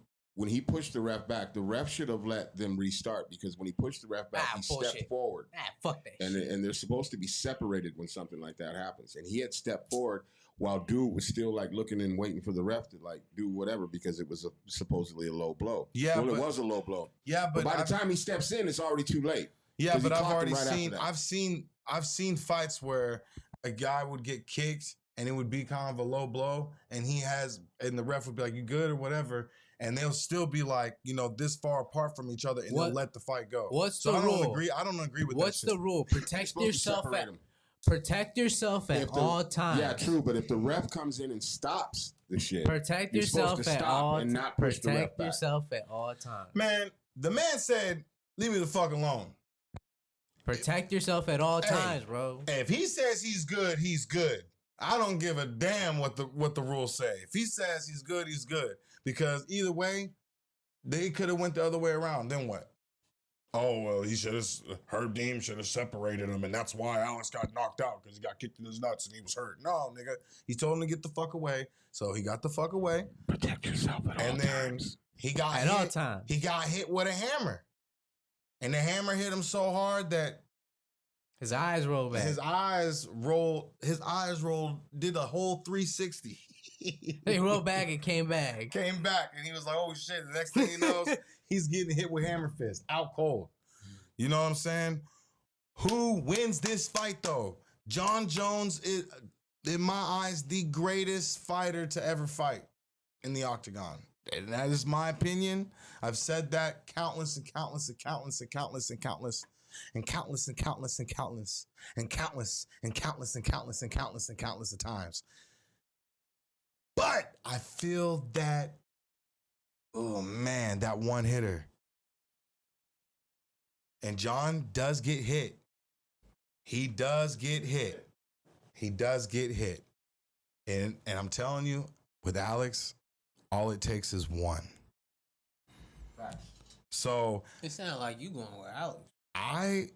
pushed the ref back, the ref should have let them restart because when he pushed the ref back, he stepped forward. Fuck that shit. And they're supposed to be separated when something like that happens. And he had stepped forward while dude was still like looking and waiting for the ref to like do whatever because it was supposedly a low blow. Yeah, well, it was a low blow. Yeah, but by the time he steps in, it's already too late. Yeah, but I've seen fights where a guy would get kicked and it would be kind of a low blow, and the ref would be like, "You good?" or whatever. And they'll still be like, this far apart from each other, and they'll let the fight go. What's the rule? I don't agree with What's that. The rule? Protect yourself at all times. Yeah, true. But if the ref comes in and stops the shit, protect yourself at all times. And not push the ref back. Protect yourself at all times. Man, the man said, "Leave me the fuck alone." Protect yourself at all times, bro. If he says he's good, he's good. I don't give a damn what the rules say. If he says he's good, he's good. Because either way, they could have went the other way around. Then what? Oh, well, Herb Dean should have separated him, and that's why Alex got knocked out, because he got kicked in his nuts and he was hurt. No, nigga. He told him to get the fuck away. So he got the fuck away. Protect yourself at all times. And then he got hit. All times. He got hit with a hammer. And the hammer hit him so hard that his eyes rolled back. His eyes rolled, did a whole 360. He rolled back and came back. And he was like, "Oh shit!" The next thing he knows, he's getting hit with hammer fist, out cold. You know what I'm saying? Who wins this fight though? John Jones is, in my eyes, the greatest fighter to ever fight in the octagon. And that is my opinion. I've said that countless and countless and countless and countless and countless and countless and countless and countless and countless and countless and countless and countless and countless of times. But I feel that, oh man, that one hitter. And John does get hit. He does get hit. And I'm telling you, with Alex, all it takes is one. Facts. So it sounds like you going with Alex. I'm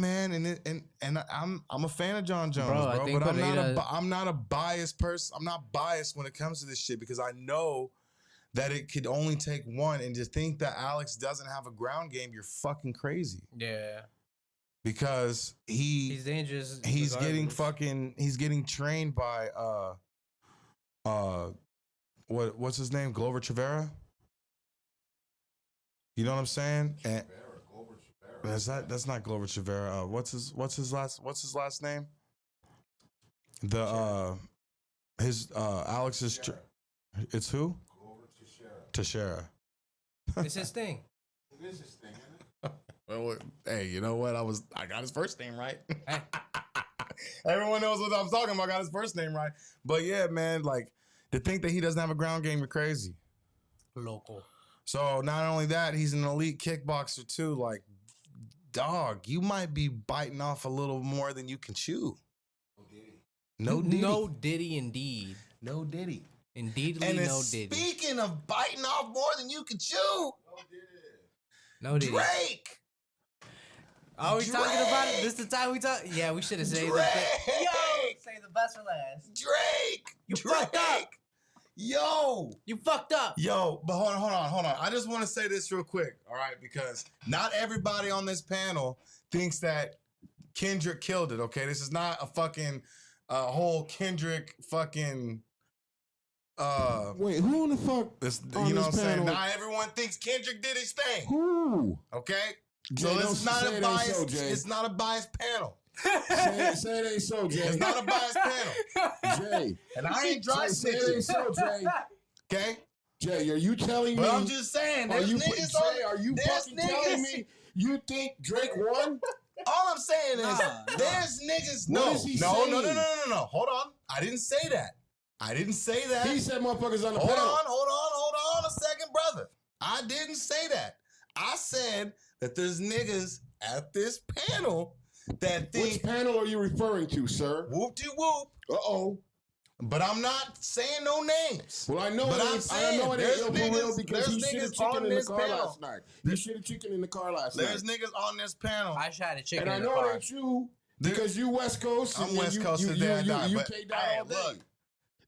a fan of John Jones, bro, but I'm not a biased person. I'm not biased when it comes to this shit because I know that it could only take one, and to think that Alex doesn't have a ground game, you're fucking crazy. Yeah. Because he's dangerous. He's getting trained by what's his name? Glover Teixeira? You know what I'm saying? And that's not Glover Teixeira. What's his last name? Alex's. It's who? Tashara. It's his thing. It is his thing, isn't it? Well, hey, you know what? I got his first name right. Everyone knows what I'm talking about. I got his first name right. But yeah, man, like to think that he doesn't have a ground game is crazy. Local. So not only that, he's an elite kickboxer too. Like, dog, you might be biting off a little more than you can chew. No Diddy. No Diddy, indeed. No Diddy. Indeedly, And no Diddy. speaking of biting off more than you can chew, No Diddy. Drake. Are we talking about it? This the time we talk? Yeah, we should have saved the Drake. Yo, say the best for last. Drake. You Drake. fucked up. Yo. You fucked up. Yo, but hold on. I just want to say this real quick, all right? Because not everybody on this panel thinks that Kendrick killed it, okay? This is not a fucking whole Kendrick fucking Wait, who in the fuck? this, on you know what I'm this saying? panel? Not everyone thinks Kendrick did his thing, Who? okay? Jay, So this don't is not say a it ain't biased. so, Jay. It's not a biased panel. Say it ain't so, Jay. It's not a biased panel. Jay. And I ain't dry Say it ain't snitching, so, Jay. okay? Jay, are you telling me? But I'm just saying, Are there's you, niggas Jay, on. are you there's fucking telling niggas- me you think Drake won? All I'm saying is Nah. there's niggas. What No, is he no. saying? Hold on. I didn't say that. He said motherfuckers on the Hold panel. on a second, brother. I didn't say that. I said that there's niggas at this panel that think Which panel are you referring to, sir? whoop-de-whoop. Uh-oh. But I'm not saying no names. Well, I know But it I'm ain't. saying I know it there's ain't ill for real niggas- because he there's should have niggas chicken on in the this car panel. last night. He should have chicken in the car last There's night. niggas on this panel. I shot a chicken And I in the know car. it ain't you because you West Coast. I'm and West you, Coast you, today. you But UK down hey, all day. look.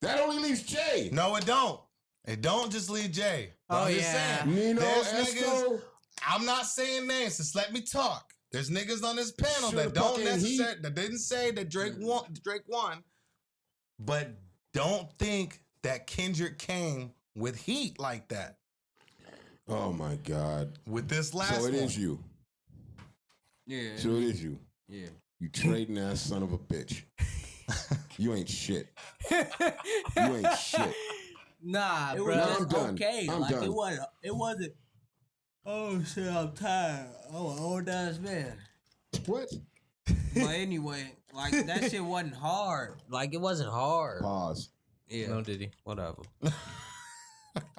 That only leaves Jay. No, it don't. It don't just leave Jay. But Oh, I'm just yeah. saying. Nino, There's Esco. niggas. I'm not saying names. Just let me talk. There's niggas on this panel Shoulda that don't fucking necessarily that didn't say that Drake won, but don't think that Kendrick came with heat like that. Oh my God. With this last So it one. is you. Yeah. So it is you. Yeah. You trading ass son of a bitch. You ain't shit. You ain't shit. Nah, It bro. was No, just I'm done. okay. I'm like done. it wasn't. Oh shit, I'm tired. Oh, an old ass man. What? But anyway, like that shit wasn't hard. Like it wasn't hard. Pause. Yeah. No Diddy. Whatever.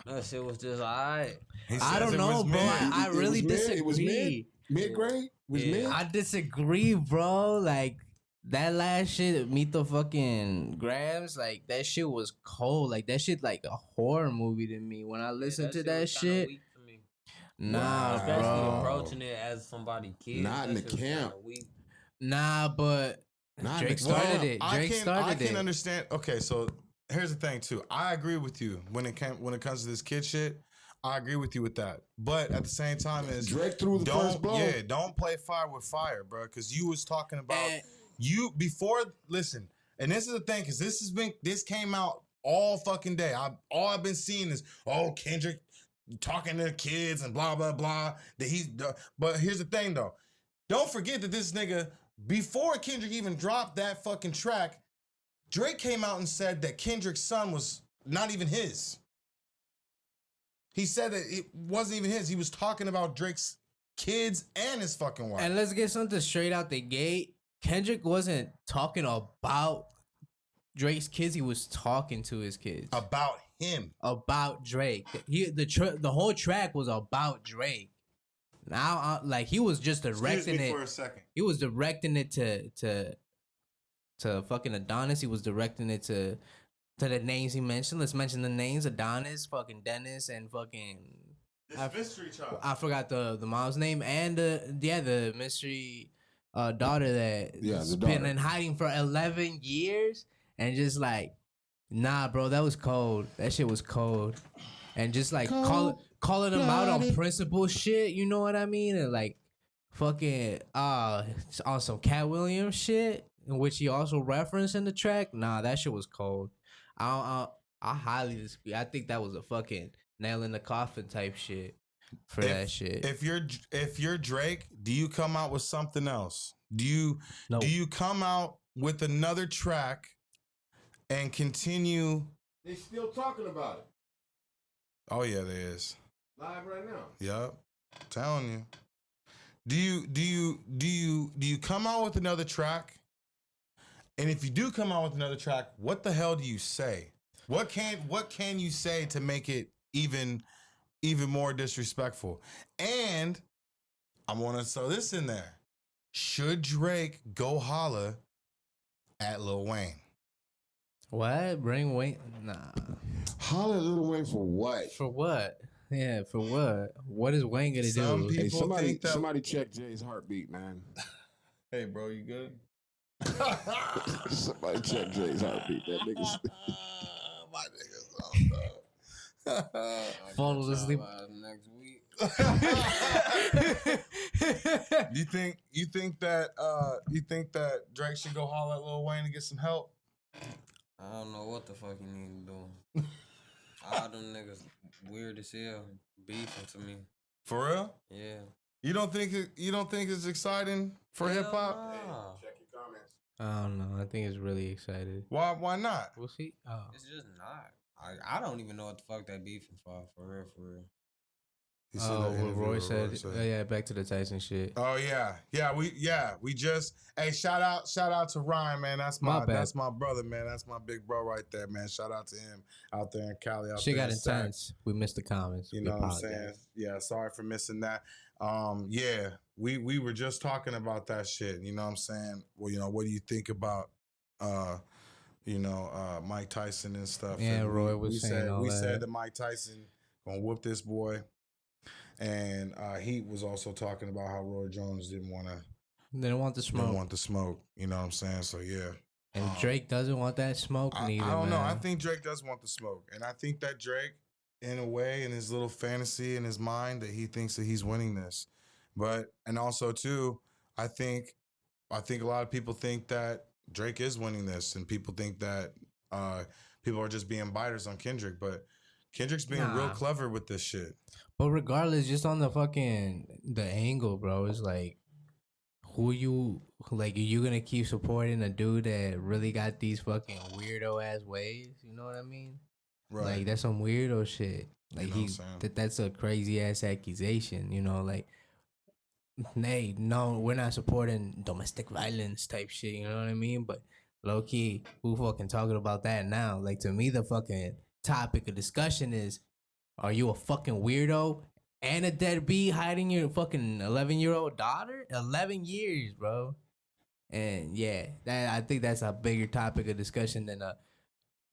That shit was just alright. He I says don't it know, was bro. mid. I It really was mid? disagree. It was mid? Mid-grade? It was Yeah. mid? I disagree, bro. Like that last shit, Meet the fucking Grams, like that shit was cold. Like that shit, like a horror movie to me. When I listened to that was kinda shit, weak to me. nah, Especially bro. approaching it as somebody kid. Not in that the shit was kinda camp. weak. Nah, but Not Drake the- started it. I Drake can started it. understand. Okay, so here's the thing too. I agree with you when it comes to this kid shit. I agree with you with that. But at the same time, is Drake threw the first blow. Yeah, don't play fire with fire, bro. Because you was talking about And- you before. Listen, and this is the thing, because this came out all fucking day. All I've been seeing is Kendrick talking to kids and blah blah blah. But here's the thing though. Don't forget that this nigga, before Kendrick even dropped that fucking track, Drake came out and said that Kendrick's son was not even his. He said that it wasn't even his. He was talking about Drake's kids and his fucking wife. And let's get something straight out the gate. Kendrick wasn't talking about Drake's kids. He was talking to his kids About him. about Drake. The whole track was about Drake. Now, like he was just directing it. for a second. He was directing it to fucking Adonis. He was directing it to the names he mentioned. Let's mention the names: Adonis, fucking Dennis, and fucking This mystery child. I forgot the mom's name and the mystery daughter that's the been daughter. in hiding for 11 years and just like, nah, bro, that was cold. That shit was cold. And just like calling them out on principle shit, you know what I mean? And like fucking on some Cat Williams shit, in which he also referenced in the track. Nah, that shit was cold. I highly disagree. I think that was a fucking nail in the coffin type shit for that shit. If you're Drake, do you come out with something else? Do you No. come out with another track and continue. They still talking about it. Oh yeah, there is. Live right now. Yup. Telling you. Do you come out with another track? And if you do come out with another track, what the hell do you say? What can you say to make it even more disrespectful? And I want to throw this in there. Should Drake go holla at Lil Wayne? What? Bring Wayne? Nah. Holla at Lil Wayne for what? For what? Yeah, for what? What is Wayne gonna Some do? people Hey, think that. somebody check Jay's heartbeat, man. Hey, bro, you good? Somebody check Jay's heartbeat. That nigga's. My niggas on dog. Fall asleep. Next week. You think that Drake should go holler at Lil Wayne to get some help? I don't know what the fuck you need to do. All them niggas weird as hell, beefing to me. For real? Yeah. You don't think it's exciting for hip hop? Nah. Check your comments. I don't know. I think it's really excited. Why not? We'll see. Oh. It's just not. I don't even know what the fuck they beefing for real. You see Oh, that what interview Roy with said. Yeah, back to the Tyson shit. Oh we just shout out to Ryan, man. That's My bad. that's my brother, man. That's my big bro right there, man. Shout out to him out there in Cali. Shit got intense. We missed the comments. You We know what I'm apologize. saying? Yeah, sorry for missing that. Yeah, we were just talking about that shit. You know what I'm saying? Well, what do you think about Mike Tyson and stuff? Yeah, and Roy was saying all we that. said that Mike Tyson gonna whoop this boy. And he was also talking about how Roy Jones didn't want the smoke. You know what I'm saying? So yeah. And Drake doesn't want that smoke neither. I don't know. I man. think Drake does want the smoke, and I think that Drake, in a way, in his little fantasy in his mind, that he thinks that he's winning this. And also too, I think a lot of people think that Drake is winning this, and people think that people are just being biters on Kendrick, but Kendrick's being real clever with this shit. But regardless, just on the angle, bro, it's like, are you gonna keep supporting a dude that really got these fucking weirdo ass ways? You know what I mean? Right. Like, that's some weirdo shit. Like, You know what I'm saying? that's a crazy ass accusation. You know, like, hey, no, we're not supporting domestic violence type shit. You know what I mean? But low key, who fucking talking about that now? Like, to me, the fucking topic of discussion is, are you a fucking weirdo and a deadbeat hiding your fucking 11-year-old daughter? 11 years, bro. And yeah, I think that's a bigger topic of discussion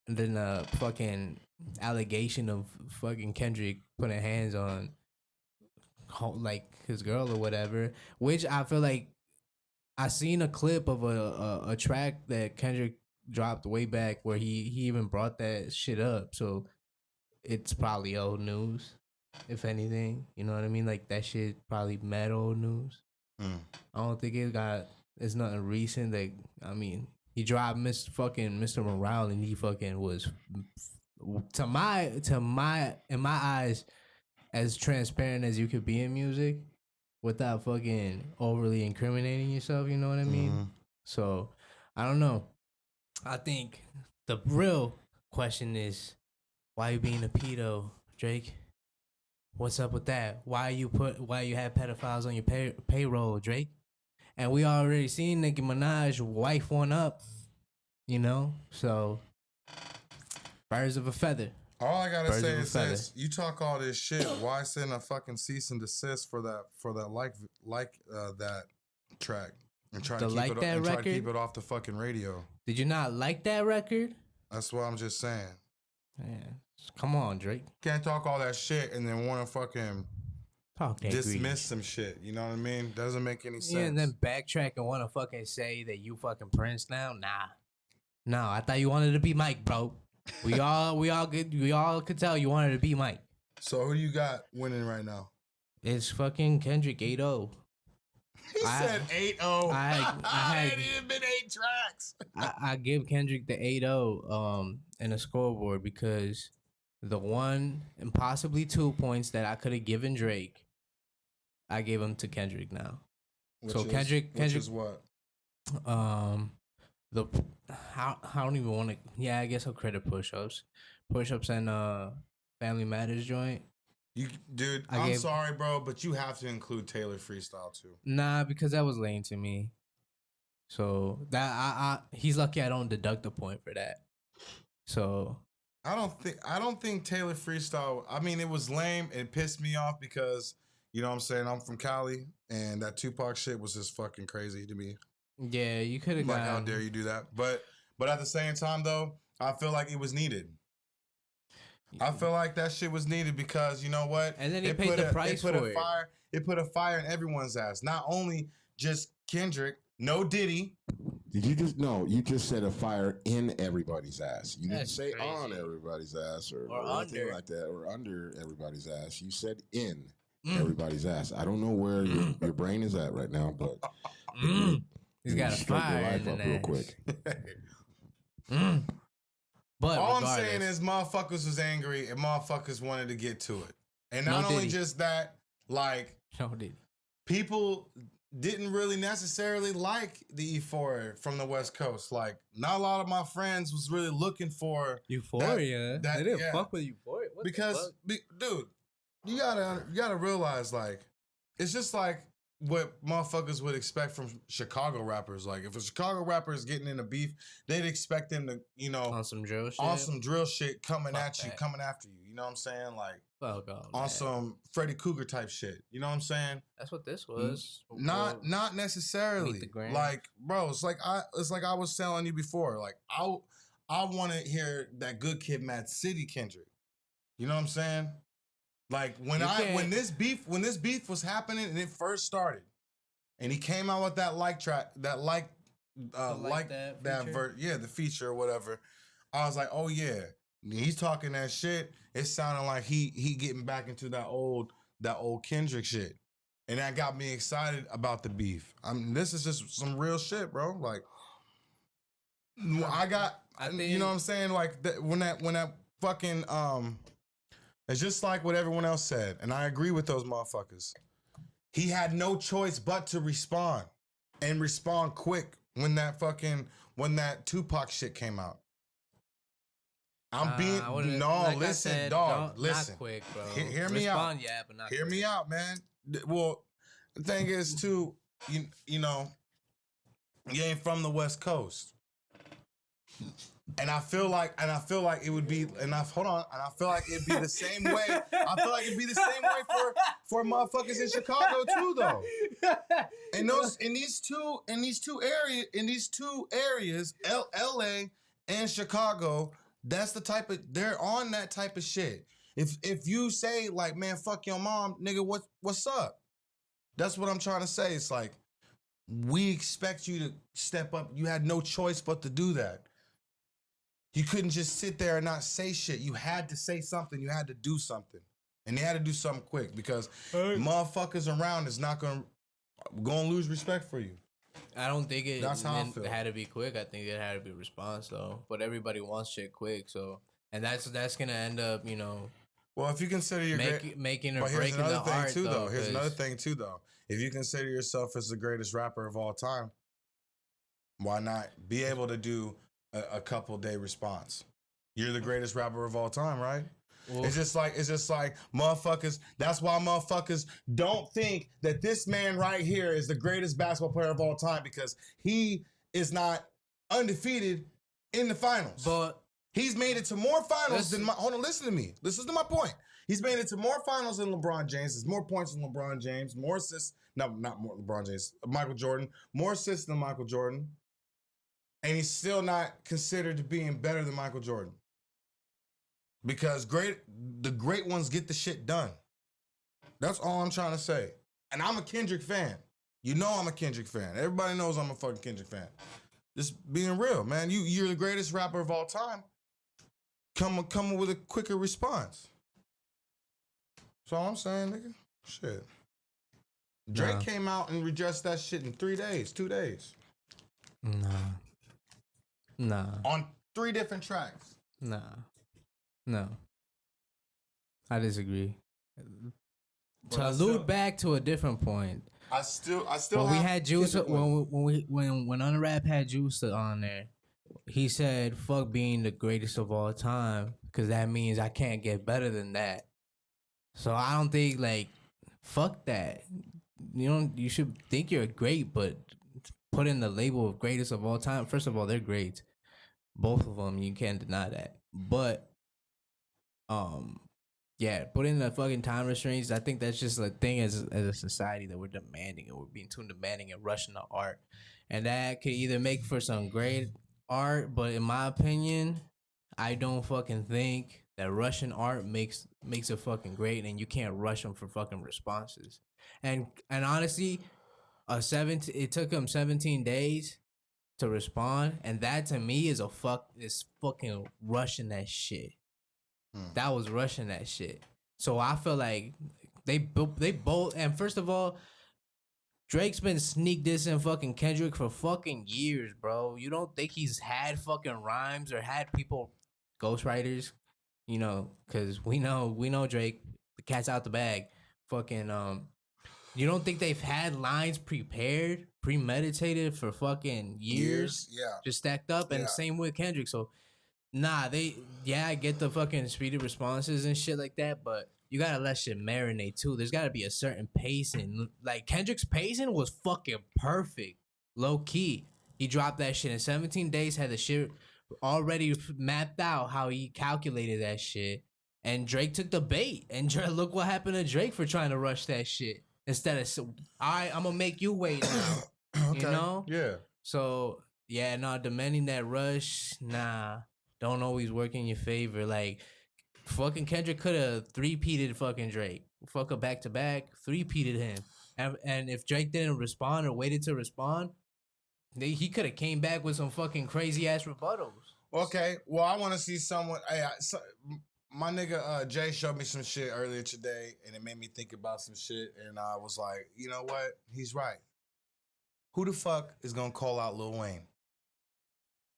than a fucking allegation of fucking Kendrick putting hands on like his girl or whatever. Which I feel like I seen a clip of a track that Kendrick dropped way back where he even brought that shit up. So it's probably old news, if anything. You know what I mean? Like, that shit probably mad old news. I don't think it's nothing recent. Like, I mean, he dropped Mr. Morale, and he fucking was, in my eyes, as transparent as you could be in music without fucking overly incriminating yourself. You know what I mean? Mm-hmm. So I don't know. I think the real question is, why you being a pedo, Drake? What's up with that? Why you have pedophiles on your payroll, Drake? And we already seen Nicki Minaj wife one up, you know? So, birds of a feather. All I gotta Birds say of a is feather. this: you talk all this shit. Why send a fucking cease and desist for that that track and try to keep it off the fucking radio? Did you not like that record? That's what I'm just saying. Man, come on, Drake. Can't talk all that shit and then want to fucking Talk that dismiss grease. some shit. You know what I mean? Doesn't make any sense. Yeah, and then backtrack and want to fucking say that you fucking Prince now? Nah. No, I thought you wanted to be Mike, bro. We all could tell you wanted to be Mike. So who you got winning right now? It's fucking Kendrick 8-0. He said 8-0. It had been 8 tracks. I give Kendrick the 8-0 in a scoreboard because the 1 and possibly 2 points that I could have given Drake, I gave them to Kendrick now. Which is what? the I don't even want to. Yeah, I guess I'll credit push-ups, and Family Matters joint. Dude, I'm sorry, bro, but you have to include Taylor freestyle too. Nah, because that was lame to me. So that he's lucky I don't deduct a point for that. So I don't think Taylor freestyle. I mean, it was lame. It pissed me off because you know what I'm saying. I'm from Cali, and that Tupac shit was just fucking crazy to me. yeah, you could have Like, how dare you do that? But at the same time, though, I feel like it was needed. I feel like that shit was needed because you know what? And then he paid the price for it. It put a fire in everyone's ass. Not only just Kendrick, no Diddy. Did you just you just said a fire in everybody's ass. You didn't say crazy. on everybody's ass or anything under. like that or under everybody's ass. You said in everybody's ass. I don't know where your brain is at right now, but he's got a fire your in life up the real ass. quick. But all I'm saying is motherfuckers was angry and motherfuckers wanted to get to it. And not only just that, like people didn't really necessarily like the Euphoria from the West Coast. Like, not a lot of my friends was really looking for Euphoria. They didn't fuck with Euphoria. What because, dude, you gotta realize, like, it's just like what motherfuckers would expect from Chicago rappers. Like, if a Chicago rapper is getting in a beef, they'd expect them to, you know, on some drill shit, coming at you, coming after you. You know what I'm saying? Like, fuck off, on some Freddy Cougar type shit. You know what I'm saying? That's what this was. Not necessarily. Like, bro, it's like I was telling you before. Like, I want to hear that Good Kid, Mad City Kendrick. You know what I'm saying? Like when this beef was happening and it first started, and he came out with that track, the feature or whatever. I was like, oh yeah, he's talking that shit. It sounded like he getting back into that old Kendrick shit, and that got me excited about the beef. This is just some real shit, bro. Like, you know what I'm saying? Like when that fucking it's just like what everyone else said, and I agree with those motherfuckers. He had no choice but to respond, and respond quick when that Tupac shit came out. Listen, dog. Listen, not quick, bro. Hear me out. Yeah, but not. Hear me out, man. Well, the thing is, too, you know, you ain't from the West Coast. And I feel like it would be, and I feel like it'd be the same way. I feel like it'd be the same way for motherfuckers in Chicago too, though. And in these two areas, LA and Chicago, that's the type of, they're on that type of shit. If you say like, man, fuck your mom, nigga, what's up? That's what I'm trying to say. It's like, we expect you to step up. You had no choice but to do that. You couldn't just sit there and not say shit. You had to say something. You had to do something. And they had to do something quick because motherfuckers around is not going to lose respect for you. I don't think That's how I feel. It had to be quick. I think it had to be response, though. But everybody wants shit quick, so. And that's going to end up, you know. Well, if you consider your making or breaking the art, though. Here's another thing, too, though. If you consider yourself as the greatest rapper of all time, why not be able to do a couple day response? You're the greatest rapper of all time, right? Well, it's just like motherfuckers. That's why motherfuckers don't think that this man right here is the greatest basketball player of all time, because he is not undefeated in the finals. But he's made it to more finals than hold on, listen to me. Listen to my point. He's made it to more finals than LeBron James. There's more points than LeBron James. More assists. No, not more LeBron James. Michael Jordan. More assists than Michael Jordan. And he's still not considered to being better than Michael Jordan. Because the great ones get the shit done. That's all I'm trying to say. And I'm a Kendrick fan. You know I'm a Kendrick fan. Everybody knows I'm a fucking Kendrick fan. Just being real, man. You're the greatest rapper of all time. Come with a quicker response. That's all I'm saying, nigga. Shit. Drake came out and redressed that shit in 3 days, 2 days. Nah. On 3 different tracks. No. I disagree. To allude back to a different point. I still. When we had Juice, when Unwrap had Juice on there, he said, "Fuck being the greatest of all time, because that means I can't get better than that." So I don't think like, fuck that. You should think you're great, but put in the label of greatest of all time. First of all, they're great, both of them. You can't deny that. But, yeah, put in the fucking time restraints. I think that's just a thing as a society that we're demanding, and we're being too demanding and rushing the art, and that could either make for some great art, but in my opinion, I don't fucking think that Russian art makes it fucking great, and you can't rush them for fucking responses. And honestly, it took him 17 days to respond, and that to me is fucking rushing that shit. That was rushing that shit. So I feel like they both. And first of all, Drake's been sneak dissing fucking Kendrick for fucking years, bro. You don't think he's had fucking rhymes or had people, ghostwriters, because we know Drake, the cat's out the bag. Fucking you don't think they've had lines prepared, premeditated for fucking years? Yeah. Just stacked up, and same with Kendrick. So. Nah, I get the fucking speedy responses and shit like that, but you gotta let shit marinate too. There's gotta be a certain pacing. Like Kendrick's pacing was fucking perfect, low key. He dropped that shit in 17 days, had the shit already mapped out how he calculated that shit, and Drake took the bait. And look what happened to Drake for trying to rush that shit instead of, all right, I'm gonna make you wait now. Okay. Yeah. So yeah, no, demanding that rush, nah. Don't always work in your favor. Like, fucking Kendrick could have three-peated fucking Drake. Fuck a back-to-back, three-peated him. And if Drake didn't respond or waited to respond, he could have came back with some fucking crazy-ass rebuttals. Okay, well, I want to see someone. My nigga Jay showed me some shit earlier today, and it made me think about some shit, and I was like, you know what? He's right. Who the fuck is going to call out Lil Wayne?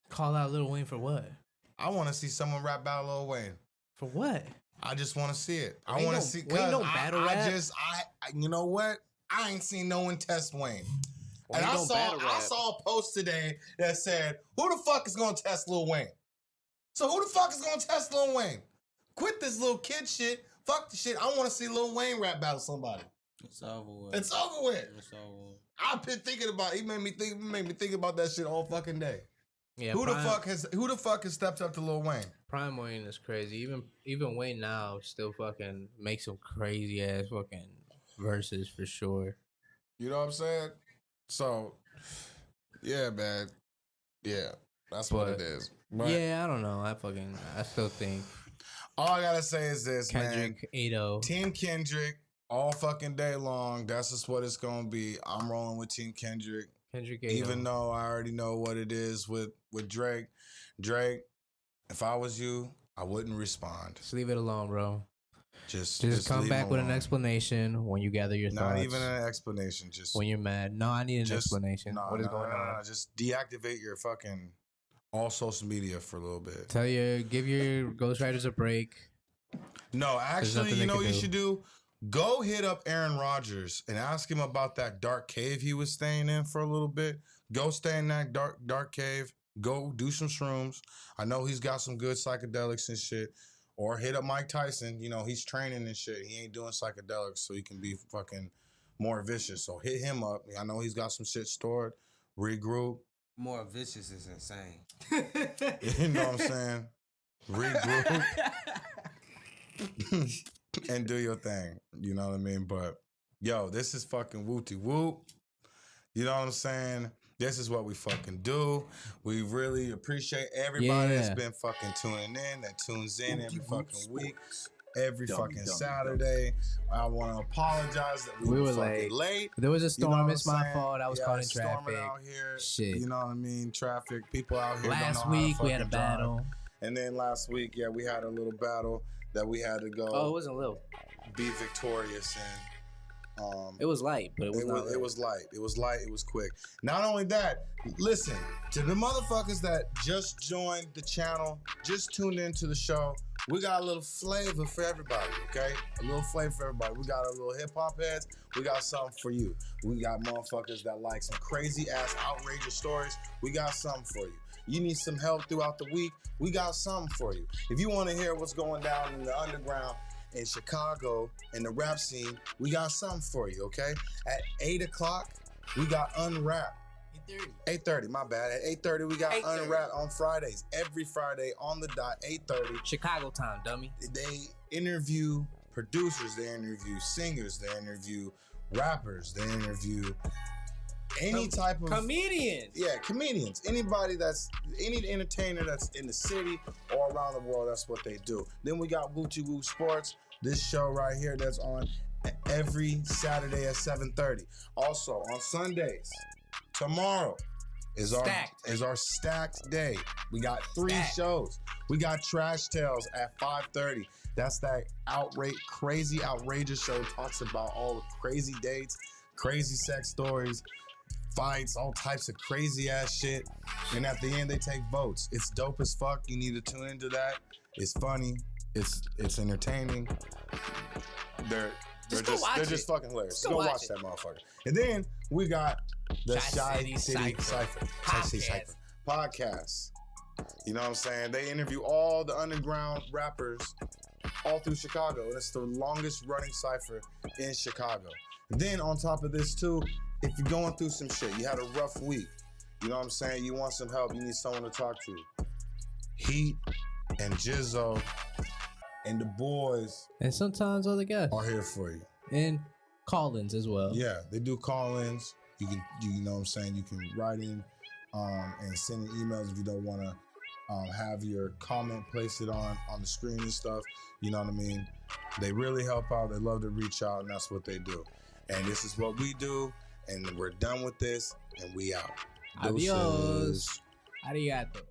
Call out Lil Wayne for what? I want to see someone rap about Lil Wayne. For what? I just want to see it. I want to see. Wayne no battle rap. You know what? I ain't seen no one test Wayne. And I saw a post today that said, "Who the fuck is gonna test Lil Wayne?" So who the fuck is gonna test Lil Wayne? Quit this little kid shit. Fuck the shit. I want to see Lil Wayne rap battle somebody. It's over with. It's over with. I've been thinking about it. He made me think about that shit all fucking day. Yeah, who the fuck has stepped up to Lil Wayne? Prime Wayne is crazy. Even Wayne now still fucking makes some crazy ass fucking verses for sure. You know what I'm saying? So, yeah, man. Yeah, that's what it is. But, yeah, I don't know. I still think. All I gotta say is this, Kendrick, man. 8-0. Team Kendrick all fucking day long. That's just what it's gonna be. I'm rolling with Team Kendrick. Kendrick 8-0. Even though I already know what it is with Drake. Drake, if I was you, I wouldn't respond. Just leave it alone, bro. Just come back with an explanation when you gather your thoughts. Not even an explanation. Just when you're mad. No, I need an explanation. What is going on? Just deactivate your fucking all social media for a little bit. Give your ghostwriters a break. No, actually, you know what you should do? Go hit up Aaron Rodgers and ask him about that dark cave he was staying in for a little bit. Go stay in that dark cave. Go do some shrooms. I know he's got some good psychedelics and shit. Or hit up Mike Tyson. You know, he's training and shit. He ain't doing psychedelics, so he can be fucking more vicious. So hit him up. I know he's got some shit stored. Regroup. More vicious is insane. You know what I'm saying? Regroup. And do your thing. You know what I mean? But, yo, this is fucking wooty whoop. You know what I'm saying? This is what we fucking do. We really appreciate everybody that's been fucking tuning in, that tunes in every fucking week, every fucking Saturday. I want to apologize that we were fucking late. There was a storm. You know it's my fault. I was caught in traffic. Out here. Shit. You know what I mean? Traffic. People out here. Last week we had a battle. And then last week, we had a little battle that we had to go. Oh, it wasn't little. Be victorious in. It was light, but it was not. It was light. It was light. It was quick. Not only that, listen to the motherfuckers that just joined the channel, just tuned into the show. We got a little flavor for everybody, okay? A little flavor for everybody. We got a little hip hop heads. We got something for you. We got motherfuckers that like some crazy ass outrageous stories. We got something for you. You need some help throughout the week. We got something for you. If you want to hear what's going down in the underground in Chicago in the rap scene, we got something for you, okay? At 8 o'clock, we got Unwrapped. 8:30, my bad. At 8:30, we got Unwrapped on Fridays. Every Friday on the dot, 8:30. Chicago time, dummy. They interview producers, they interview singers, they interview rappers, they interview any type of comedians. Yeah, comedians. Anybody that's any entertainer that's in the city or around the world, that's what they do. Then we got Whooptians Sports, this show right here that's on every Saturday at 7:30. Also on Sundays, tomorrow is our stacked day. We got 3 shows. We got Trash Tales at 5:30. That's that crazy, outrageous show. Talks about all the crazy dates, crazy sex stories, fights, all types of crazy ass shit. And at the end, they take votes. It's dope as fuck. You need to tune into that. It's funny. It's entertaining. They're just fucking hilarious. Go watch that motherfucker. And then we got the Chi City Cypher podcast. You know what I'm saying? They interview all the underground rappers all through Chicago. And it's the longest running cypher in Chicago. And then on top of this too, if you're going through some shit, you had a rough week, you know what I'm saying? You want some help, you need someone to talk to. Heat and Jizzo and the boys, and sometimes other guys are here for you. And call-ins as well. Yeah, they do call-ins. You know what I'm saying? You can write in and send in emails if you don't want to have your comment placed it on the screen and stuff. You know what I mean? They really help out. They love to reach out, and that's what they do. And this is what we do, and we're done with this, and we out. Adios. Arigato.